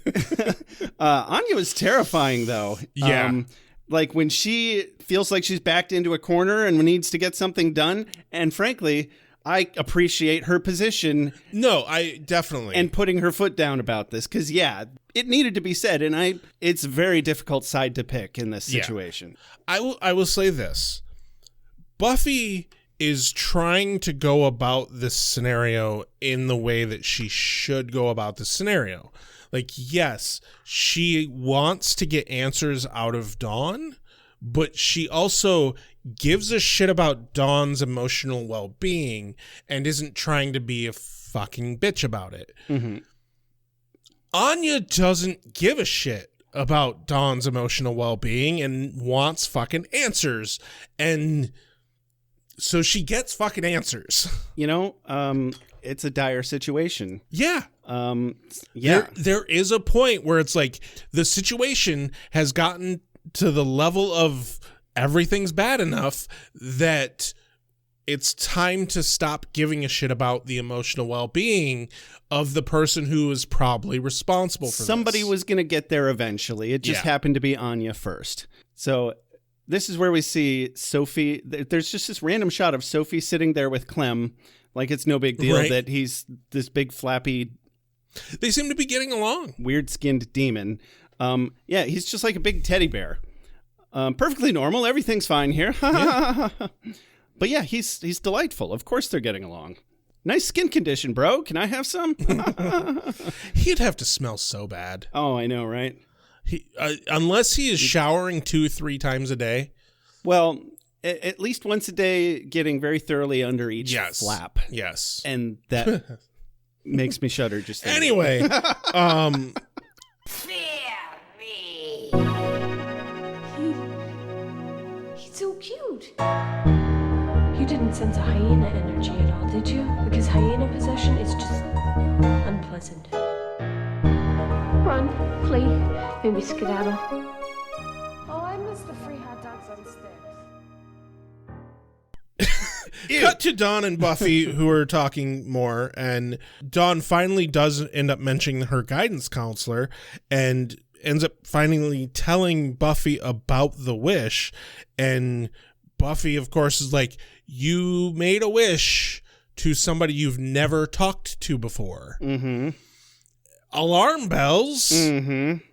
Anya was terrifying, though. Yeah. Like when she feels like she's backed into a corner and needs to get something done. And frankly, I appreciate her position. No, I definitely. And putting her foot down about this. Because, yeah, it needed to be said. And it's a very difficult side to pick in this situation. Yeah. I will say this. Buffy is trying to go about this scenario in the way that she should go about the scenario. Like, yes, she wants to get answers out of Dawn, but she also gives a shit about Dawn's emotional well-being and isn't trying to be a fucking bitch about it. Mm-hmm. Anya doesn't give a shit about Dawn's emotional well-being and wants fucking answers. And so she gets fucking answers. You know, it's a dire situation. Yeah. Yeah. There is a point where it's like the situation has gotten to the level of everything's bad enough that it's time to stop giving a shit about the emotional well-being of the person who is probably responsible for Somebody this. was going to get there eventually. It just happened to be Anya first. So this is where we see Sophie. There's just this random shot of Sophie sitting there with Clem. Like it's no big deal that he's this big flappy. They seem to be getting along. Weird-skinned demon. Yeah, he's just like a big teddy bear. Perfectly normal. Everything's fine here. Yeah. But yeah, he's delightful. Of course they're getting along. Nice skin condition, bro. Can I have some? He'd have to smell so bad. Oh, I know, right? Unless he is showering 2-3 times a day. Well, at least once a day, getting very thoroughly under each flap. Yes. And that makes me shudder just thinking. Anyway, He's so cute. You didn't sense a hyena energy at all, did you? Because hyena possession is just unpleasant. Run, flee, maybe skedaddle. Oh, I miss the free hot dogs on sticks. cut to Dawn and Buffy, who are talking more, and Dawn finally does end up mentioning her guidance counselor and ends up finally telling Buffy about the wish. And Buffy, of course, is like, you made a wish to somebody you've never talked to before. Mm-hmm. Alarm bells. Mm-hmm.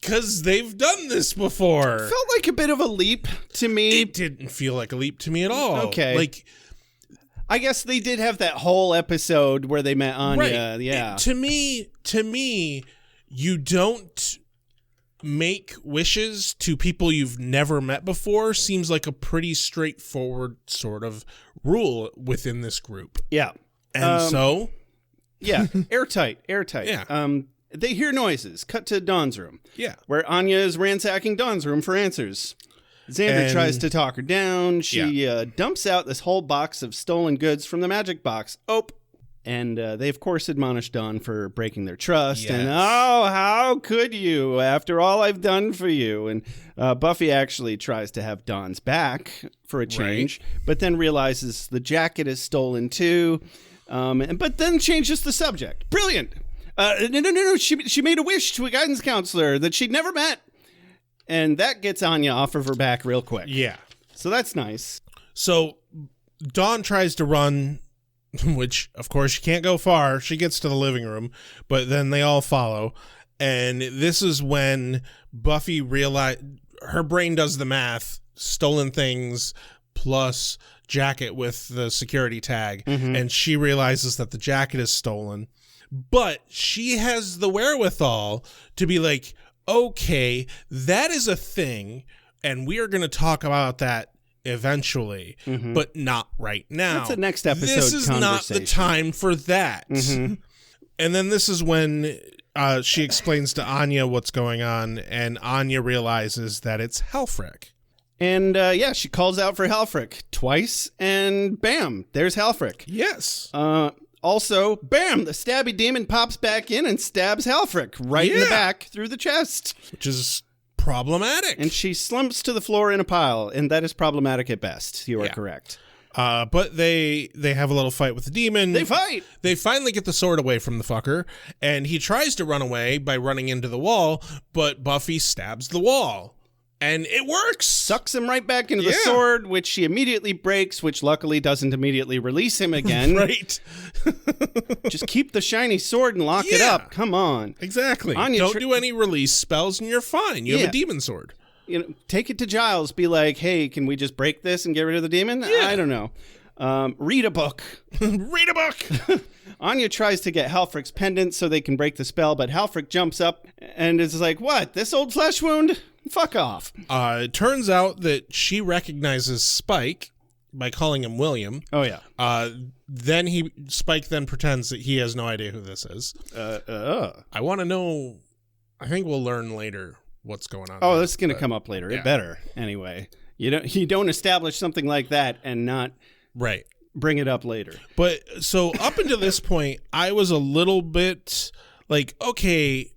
Because they've done this before. Felt like a bit of a leap to me. It didn't feel like a leap to me at all. Okay. Like, I guess they did have that whole episode where they met Anya. right. Yeah. To me, you don't make wishes to people you've never met before. Seems like a pretty straightforward sort of rule within this group. Yeah. And so? Yeah. Airtight. Yeah. They hear noises. Cut to Dawn's room. Yeah. Where Anya is ransacking Dawn's room for answers. Xander tries to talk her down. She dumps out this whole box of stolen goods from the magic box. And they, of course, admonish Dawn for breaking their trust. Yes. And, oh, how could you, after all I've done for you? And Buffy actually tries to have Dawn's back for a change, but then realizes the jacket is stolen, too. But then changes the subject. Brilliant. No. She made a wish to a guidance counselor that she'd never met. And that gets Anya off of her back real quick. Yeah. So that's nice. So Dawn tries to run, which, of course, she can't go far. She gets to the living room, but then they all follow. And this is when Buffy realized her brain does the math, stolen things plus jacket with the security tag. Mm-hmm. And she realizes that the jacket is stolen. But she has the wherewithal to be like, okay, that is a thing, and we are going to talk about that eventually, but not right now. That's a next episode This is not the time for that. Mm-hmm. And then this is when she explains to Anya what's going on, and Anya realizes that it's Halfric. And she calls out for Halfric twice, and bam, there's Halfric. Yes. Also, bam, the stabby demon pops back in and stabs Halfric right in the back through the chest. Which is problematic. And she slumps to the floor in a pile, and that is problematic at best. You are correct. But they have a little fight with the demon. They fight! They finally get the sword away from the fucker, and he tries to run away by running into the wall, but Buffy stabs the wall. And it works. Sucks him right back into the sword, which she immediately breaks, which luckily doesn't immediately release him again. Right. Just keep the shiny sword and lock it up. Come on. Exactly. Anya Don't do any release spells and you're fine. You have a demon sword. Take it to Giles. Be like, hey, can we just break this and get rid of the demon? Yeah. I don't know. Read a book. Read a book. Anya tries to get Halfric's pendant so they can break the spell, but Halfric jumps up and is like, what, this old flesh wound? Fuck off. It turns out that she recognizes Spike by calling him William. Oh, yeah. Spike then pretends that he has no idea who this is. I want to know, I think we'll learn later what's going on. Oh, this is going to come up later. Yeah. It better. Anyway, you don't establish something like that and not bring it up later. But so up until this point, I was a little bit like, okay,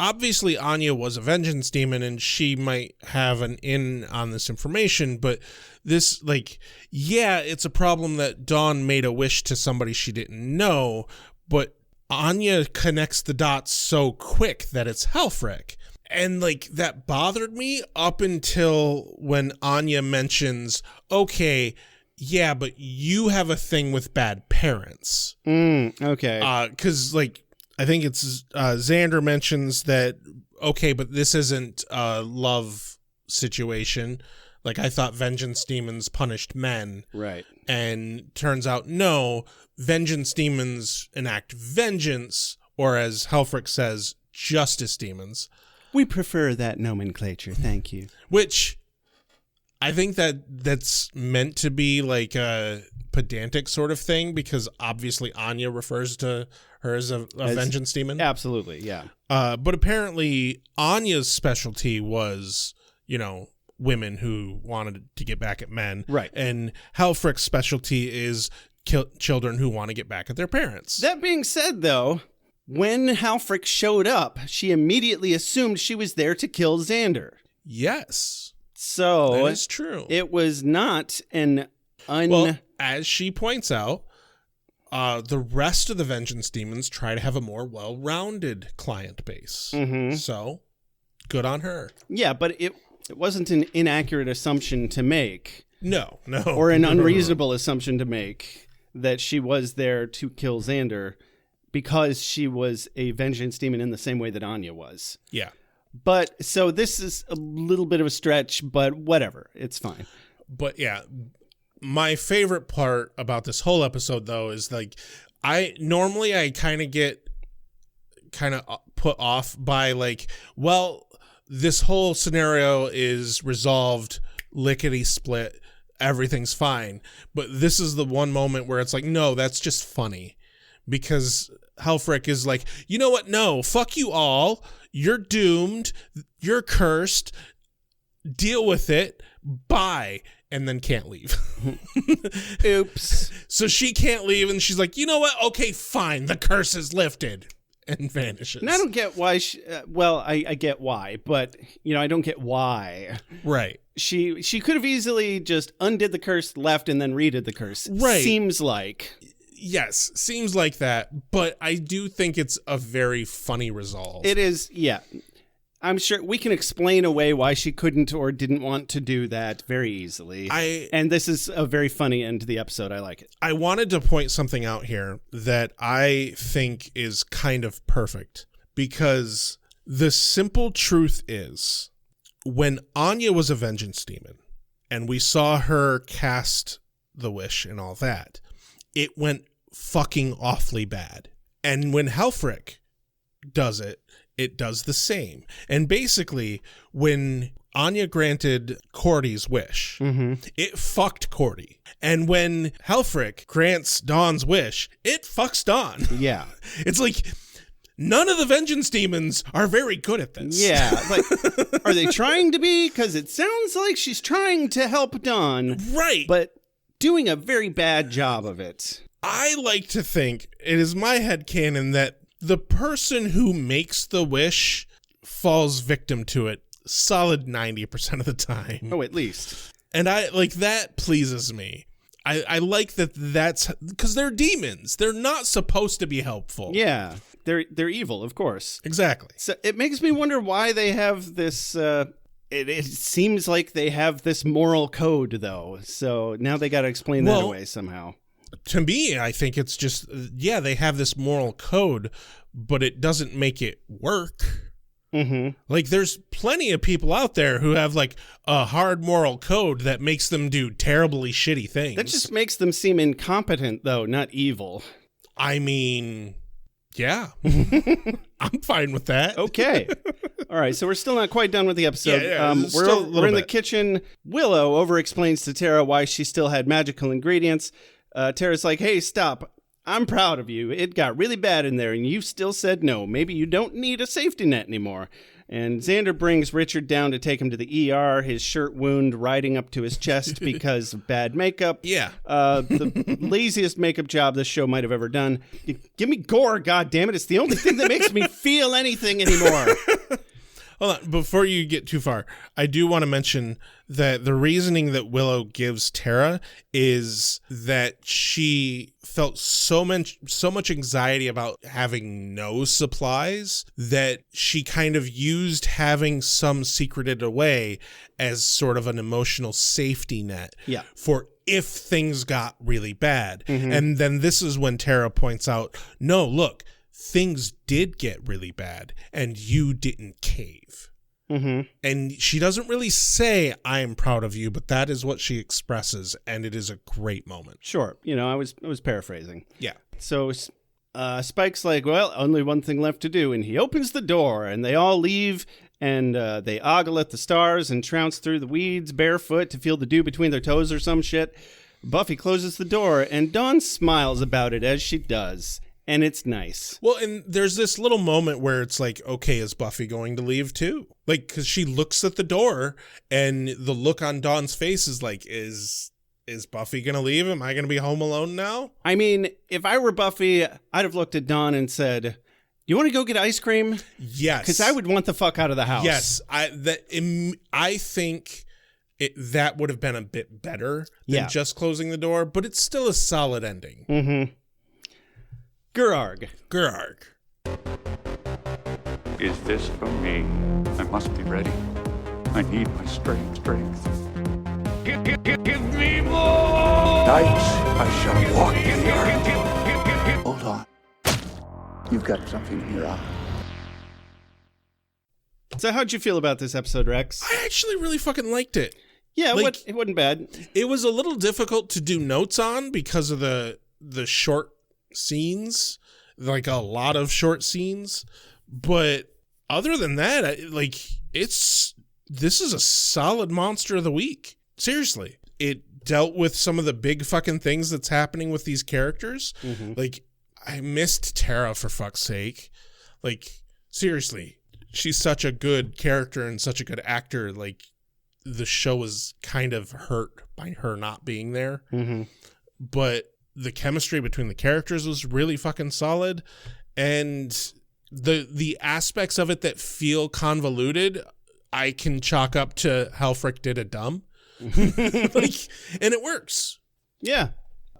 obviously Anya was a vengeance demon and she might have an in on this information, but this, like, yeah, it's a problem that Dawn made a wish to somebody she didn't know, but Anya connects the dots so quick that it's Halfric. And, like, that bothered me up until when Anya mentions, okay, yeah, but you have a thing with bad parents. Okay. Because, like, I think it's Xander mentions that, okay, but this isn't a love situation. Like, I thought vengeance demons punished men. Right. And turns out, no, vengeance demons enact vengeance, or as Helfrich says, justice demons. We prefer that nomenclature, thank you. Which I think that's meant to be like a pedantic sort of thing, because obviously Anya refers to her as a vengeance demon. Absolutely, yeah. But apparently Anya's specialty was, women who wanted to get back at men. Right. And Helfrich's specialty is children who want to get back at their parents. That being said, though, when Helfrich showed up, she immediately assumed she was there to kill Xander. Yes. So that is true. It was not an Well, as she points out, the rest of the vengeance demons try to have a more well-rounded client base. Mm-hmm. So, good on her. Yeah, but it wasn't an inaccurate assumption to make. No. Or an unreasonable assumption to make that she was there to kill Xander because she was a vengeance demon in the same way that Anya was. Yeah. But, so this is a little bit of a stretch, but whatever. It's fine. But yeah, my favorite part about this whole episode, though, is like, I kind of get put off by like, well, this whole scenario is resolved lickety-split, everything's fine. But this is the one moment where it's like, no, that's just funny. Because Helfrich is like, you know what? No, fuck you all. You're doomed. You're cursed. Deal with it. Bye. And then can't leave. Oops. So she can't leave, and she's like, you know what? Okay, fine. The curse is lifted. And vanishes. And I don't get why I get why, but I don't get why. Right. She could have easily just undid the curse, left, and then redid the curse. Right. Seems like. Yes, seems like that, but I do think it's a very funny resolve. It is, yeah. I'm sure we can explain away why she couldn't or didn't want to do that very easily. And this is a very funny end to the episode. I like it. I wanted to point something out here that I think is kind of perfect, because the simple truth is, when Anya was a vengeance demon and we saw her cast the wish and all that, it went fucking awfully bad. And when Helfrich does it, it does the same. And basically, when Anya granted Cordy's wish, it fucked Cordy. And when Helfrich grants Dawn's wish, it fucks Dawn. Yeah. It's like, none of the vengeance demons are very good at this. Yeah. Like, are they trying to be? Because it sounds like she's trying to help Dawn. Right. But doing a very bad job of it. I like to think, it is my headcanon, that the person who makes the wish falls victim to it solid 90% of the time. Oh, at least. And I like that pleases me. I like that's because they're demons. They're not supposed to be helpful. Yeah, they're evil, of course. Exactly. So it makes me wonder why they have this. It seems like they have this moral code, though. So now they got to explain that away somehow. To me, I think it's just, they have this moral code, but it doesn't make it work. Mm-hmm. Like, there's plenty of people out there who have, like, a hard moral code that makes them do terribly shitty things. That just makes them seem incompetent, though, not evil. I mean, yeah. I'm fine with that. Okay. All right, so we're still not quite done with the episode. We're in the kitchen. Willow over-explains to Tara why she still had magical ingredients. Tara's like, hey, stop. I'm proud of you. It got really bad in there, and you still said no. Maybe you don't need a safety net anymore. And Xander brings Richard down to take him to the ER, his shirt wound riding up to his chest because of bad makeup. Yeah. The laziest makeup job this show might have ever done. Give me gore, goddammit. It's the only thing that makes me feel anything anymore. Hold on. Before you get too far, I do want to mention that the reasoning that Willow gives Tara is that she felt so much anxiety about having no supplies that she kind of used having some secreted away as sort of an emotional safety net for if things got really bad. Mm-hmm. And then this is when Tara points out, no, look, things did get really bad and you didn't cave. And she doesn't really say, I am proud of you, but that is what she expresses, and it is a great moment. Sure. You know, I was paraphrasing. Yeah. So Spike's like, well, only one thing left to do, and he opens the door, and they all leave, and they ogle at the stars and trounce through the weeds barefoot to feel the dew between their toes or some shit. Buffy closes the door, and Dawn smiles about it as she does. And it's nice. Well, and there's this little moment where it's like, okay, is Buffy going to leave too? Like, because she looks at the door, and the look on Dawn's face is like, is Buffy going to leave? Am I going to be home alone now? I mean, if I were Buffy, I'd have looked at Dawn and said, you want to go get ice cream? Yes. Because I would want the fuck out of the house. Yes. I think that would have been a bit better than just closing the door, but it's still a solid ending. Mm-hmm. Gerarg. Is this for me? I must be ready. I need my strength. Give me more! Night, I shall walk in the earth. Hold on. You've got something in your eye. So how'd you feel about this episode, Rex? I actually really fucking liked it. Yeah, it wasn't bad. It was a little difficult to do notes on because of the short scenes, like a lot of short scenes. But other than that, this is a solid monster of the week. Seriously. It dealt with some of the big fucking things that's happening with these characters. Like, I missed Tara, for fuck's sake. Like, seriously. She's such a good character and such a good actor. Like, the show was kind of hurt by her not being there. But the chemistry between the characters was really fucking solid. And the aspects of it that feel convoluted, I can chalk up to Helfrich did a dumb. And it works. Yeah.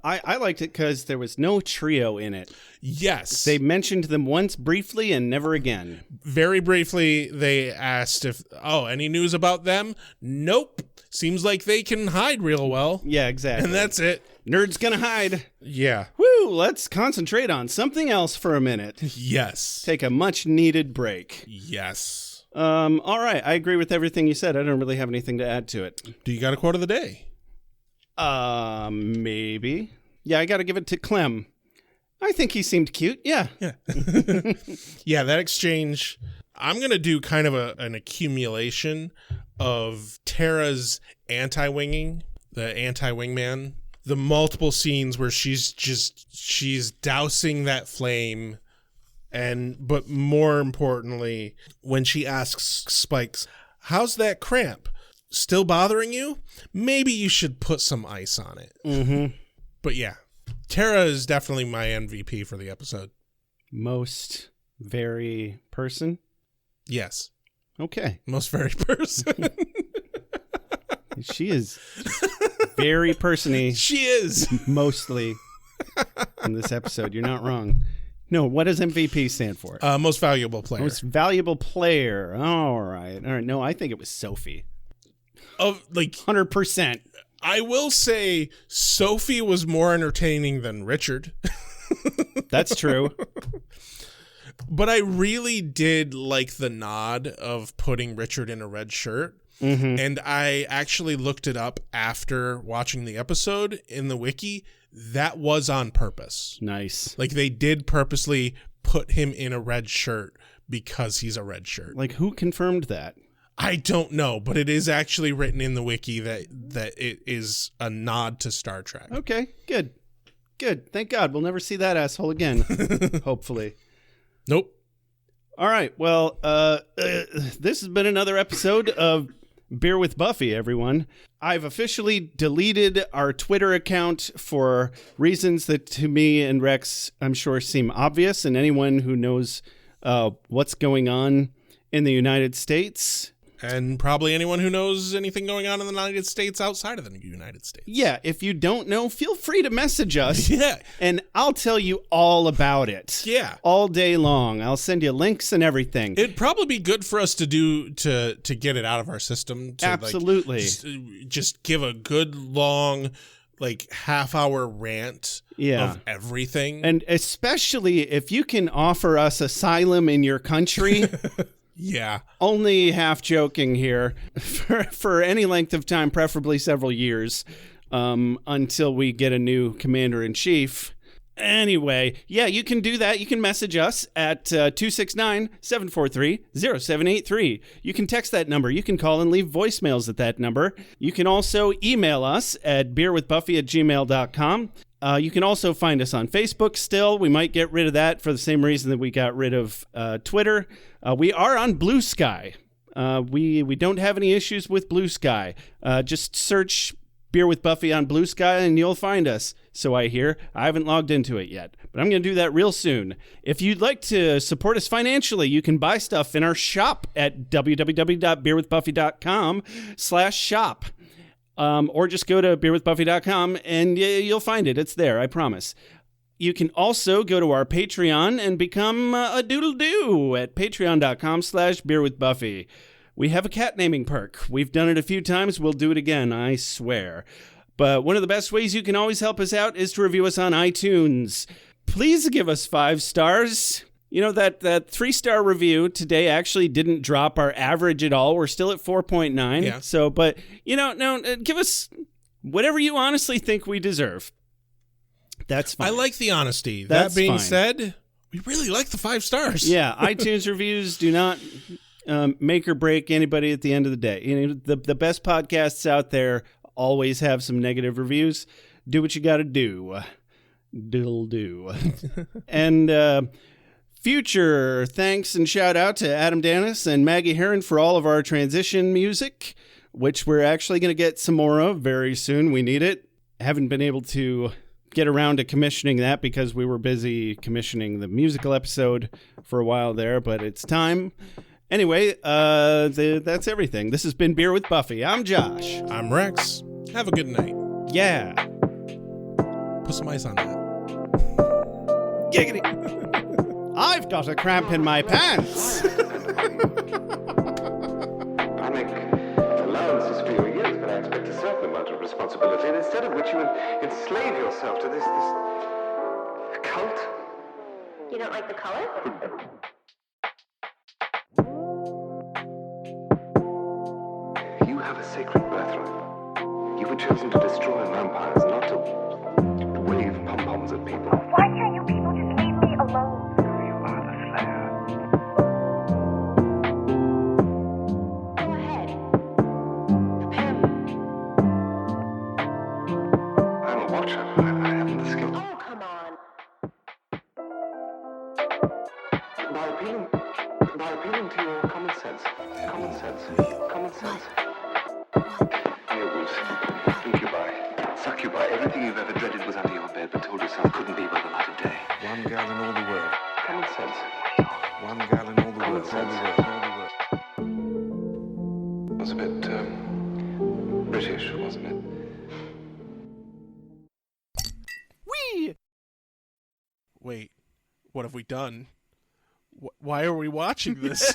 I liked it because there was no trio in it. Yes. They mentioned them once briefly and never again. Very briefly, they asked any news about them? Nope. Seems like they can hide real well. Yeah, exactly. And that's it. Nerd's gonna hide. Yeah. Woo, let's concentrate on something else for a minute. Yes. Take a much needed break. Yes. All right. I agree with everything you said. I don't really have anything to add to it. Do you got a quote of the day? Maybe. Yeah, I got to give it to Clem. I think he seemed cute. Yeah. Yeah, that exchange. I'm going to do kind of an accumulation of Tara's anti-winging, the anti-wingman, the multiple scenes where she's dousing that flame. But more importantly, when she asks Spikes, how's that cramp? Still bothering you? Maybe you should put some ice on it. But yeah, Tara is definitely my MVP for the episode. Most very person? Yes. Okay. Most very person. She is very person-y. She is. Mostly in this episode. You're not wrong. No, what does MVP stand for? Most valuable player. Most valuable player. All right. No, I think it was Sophie. 100%. I will say Sophie was more entertaining than Richard. That's true. But I really did like the nod of putting Richard in a red shirt. And I actually looked it up after watching the episode in the wiki. That was on purpose. Nice. Like, they did purposely put him in a red shirt because he's a red shirt. Like, who confirmed that? I don't know, but it is actually written in the wiki that it is a nod to Star Trek. Okay, good. Thank God. We'll never see that asshole again. Hopefully. Nope. All right. Well, this has been another episode of Beer with Buffy, everyone. I've officially deleted our Twitter account for reasons that to me and Rex, I'm sure, seem obvious. And anyone who knows what's going on in the United States... And probably anyone who knows anything going on in the United States outside of the United States. Yeah, if you don't know, feel free to message us. Yeah. And I'll tell you all about it. Yeah. All day long. I'll send you links and everything. It'd probably be good for us to do to get it out of our system. To Absolutely. Just give a good long, half-hour rant of everything. And especially if you can offer us asylum in your country... Yeah. Only half joking here. For any length of time, preferably several years, until we get a new commander-in-chief. Anyway, yeah, you can do that. You can message us at 269-743-0783. You can text that number. You can call and leave voicemails at that number. You can also email us at beerwithbuffy@gmail.com. You can also find us on Facebook still. We might get rid of that for the same reason that we got rid of Twitter. We are on Blue Sky. We don't have any issues with Blue Sky. Just search Beer with Buffy on Blue Sky and you'll find us. So I hear. I haven't logged into it yet, but I'm going to do that real soon. If you'd like to support us financially, you can buy stuff in our shop at www.beerwithbuffy.com/shop. Or just go to beerwithbuffy.com and you'll find it. It's there, I promise. You can also go to our Patreon and become a doodle-doo at patreon.com/beerwithbuffy. We have a cat naming perk. We've done it a few times. We'll do it again, I swear. But one of the best ways you can always help us out is to review us on iTunes. Please give us 5 stars. You know, that 3-star review today actually didn't drop our average at all. We're still at 4.9. Yeah. So, but, give us whatever you honestly think we deserve. That's fine. I like the honesty. That's that being fine. said, we really like the 5 stars. Yeah, iTunes reviews do not make or break anybody at the end of the day. You know, the best podcasts out there always have some negative reviews. Do what you got to do. Diddle-do. And future thanks and shout out to Adam Danis and Maggie Heron for all of our transition music, which we're actually going to get some more of very soon. We need it. Haven't been able to get around to commissioning that because we were busy commissioning the musical episode for a while there, but it's time. Anyway, that's everything. This has been Beer with Buffy. I'm Josh. I'm Rex. Have a good night. Yeah. Put some ice on that. Giggity. I've got a cramp in my pants. I make allowances for your years, but I expect a certain amount of responsibility, and instead of which you enslave yourself to this cult. You don't like the color? You have a sacred birthright. You were chosen to destroy vampires, not to wave pom-poms at people. Why can't you people just leave me alone? You are the Slayer. Go ahead. I'm a watcher. I haven't the skill. Oh, come on. By appealing to your common sense. Incubi, succubi, everything you've ever dreaded was under your bed, but told yourself couldn't be by the light of day. One girl in all the world. Common sense. One girl in all the world. It was a bit, British, wasn't it? Whee! Wait, what have we done? Why are we watching this?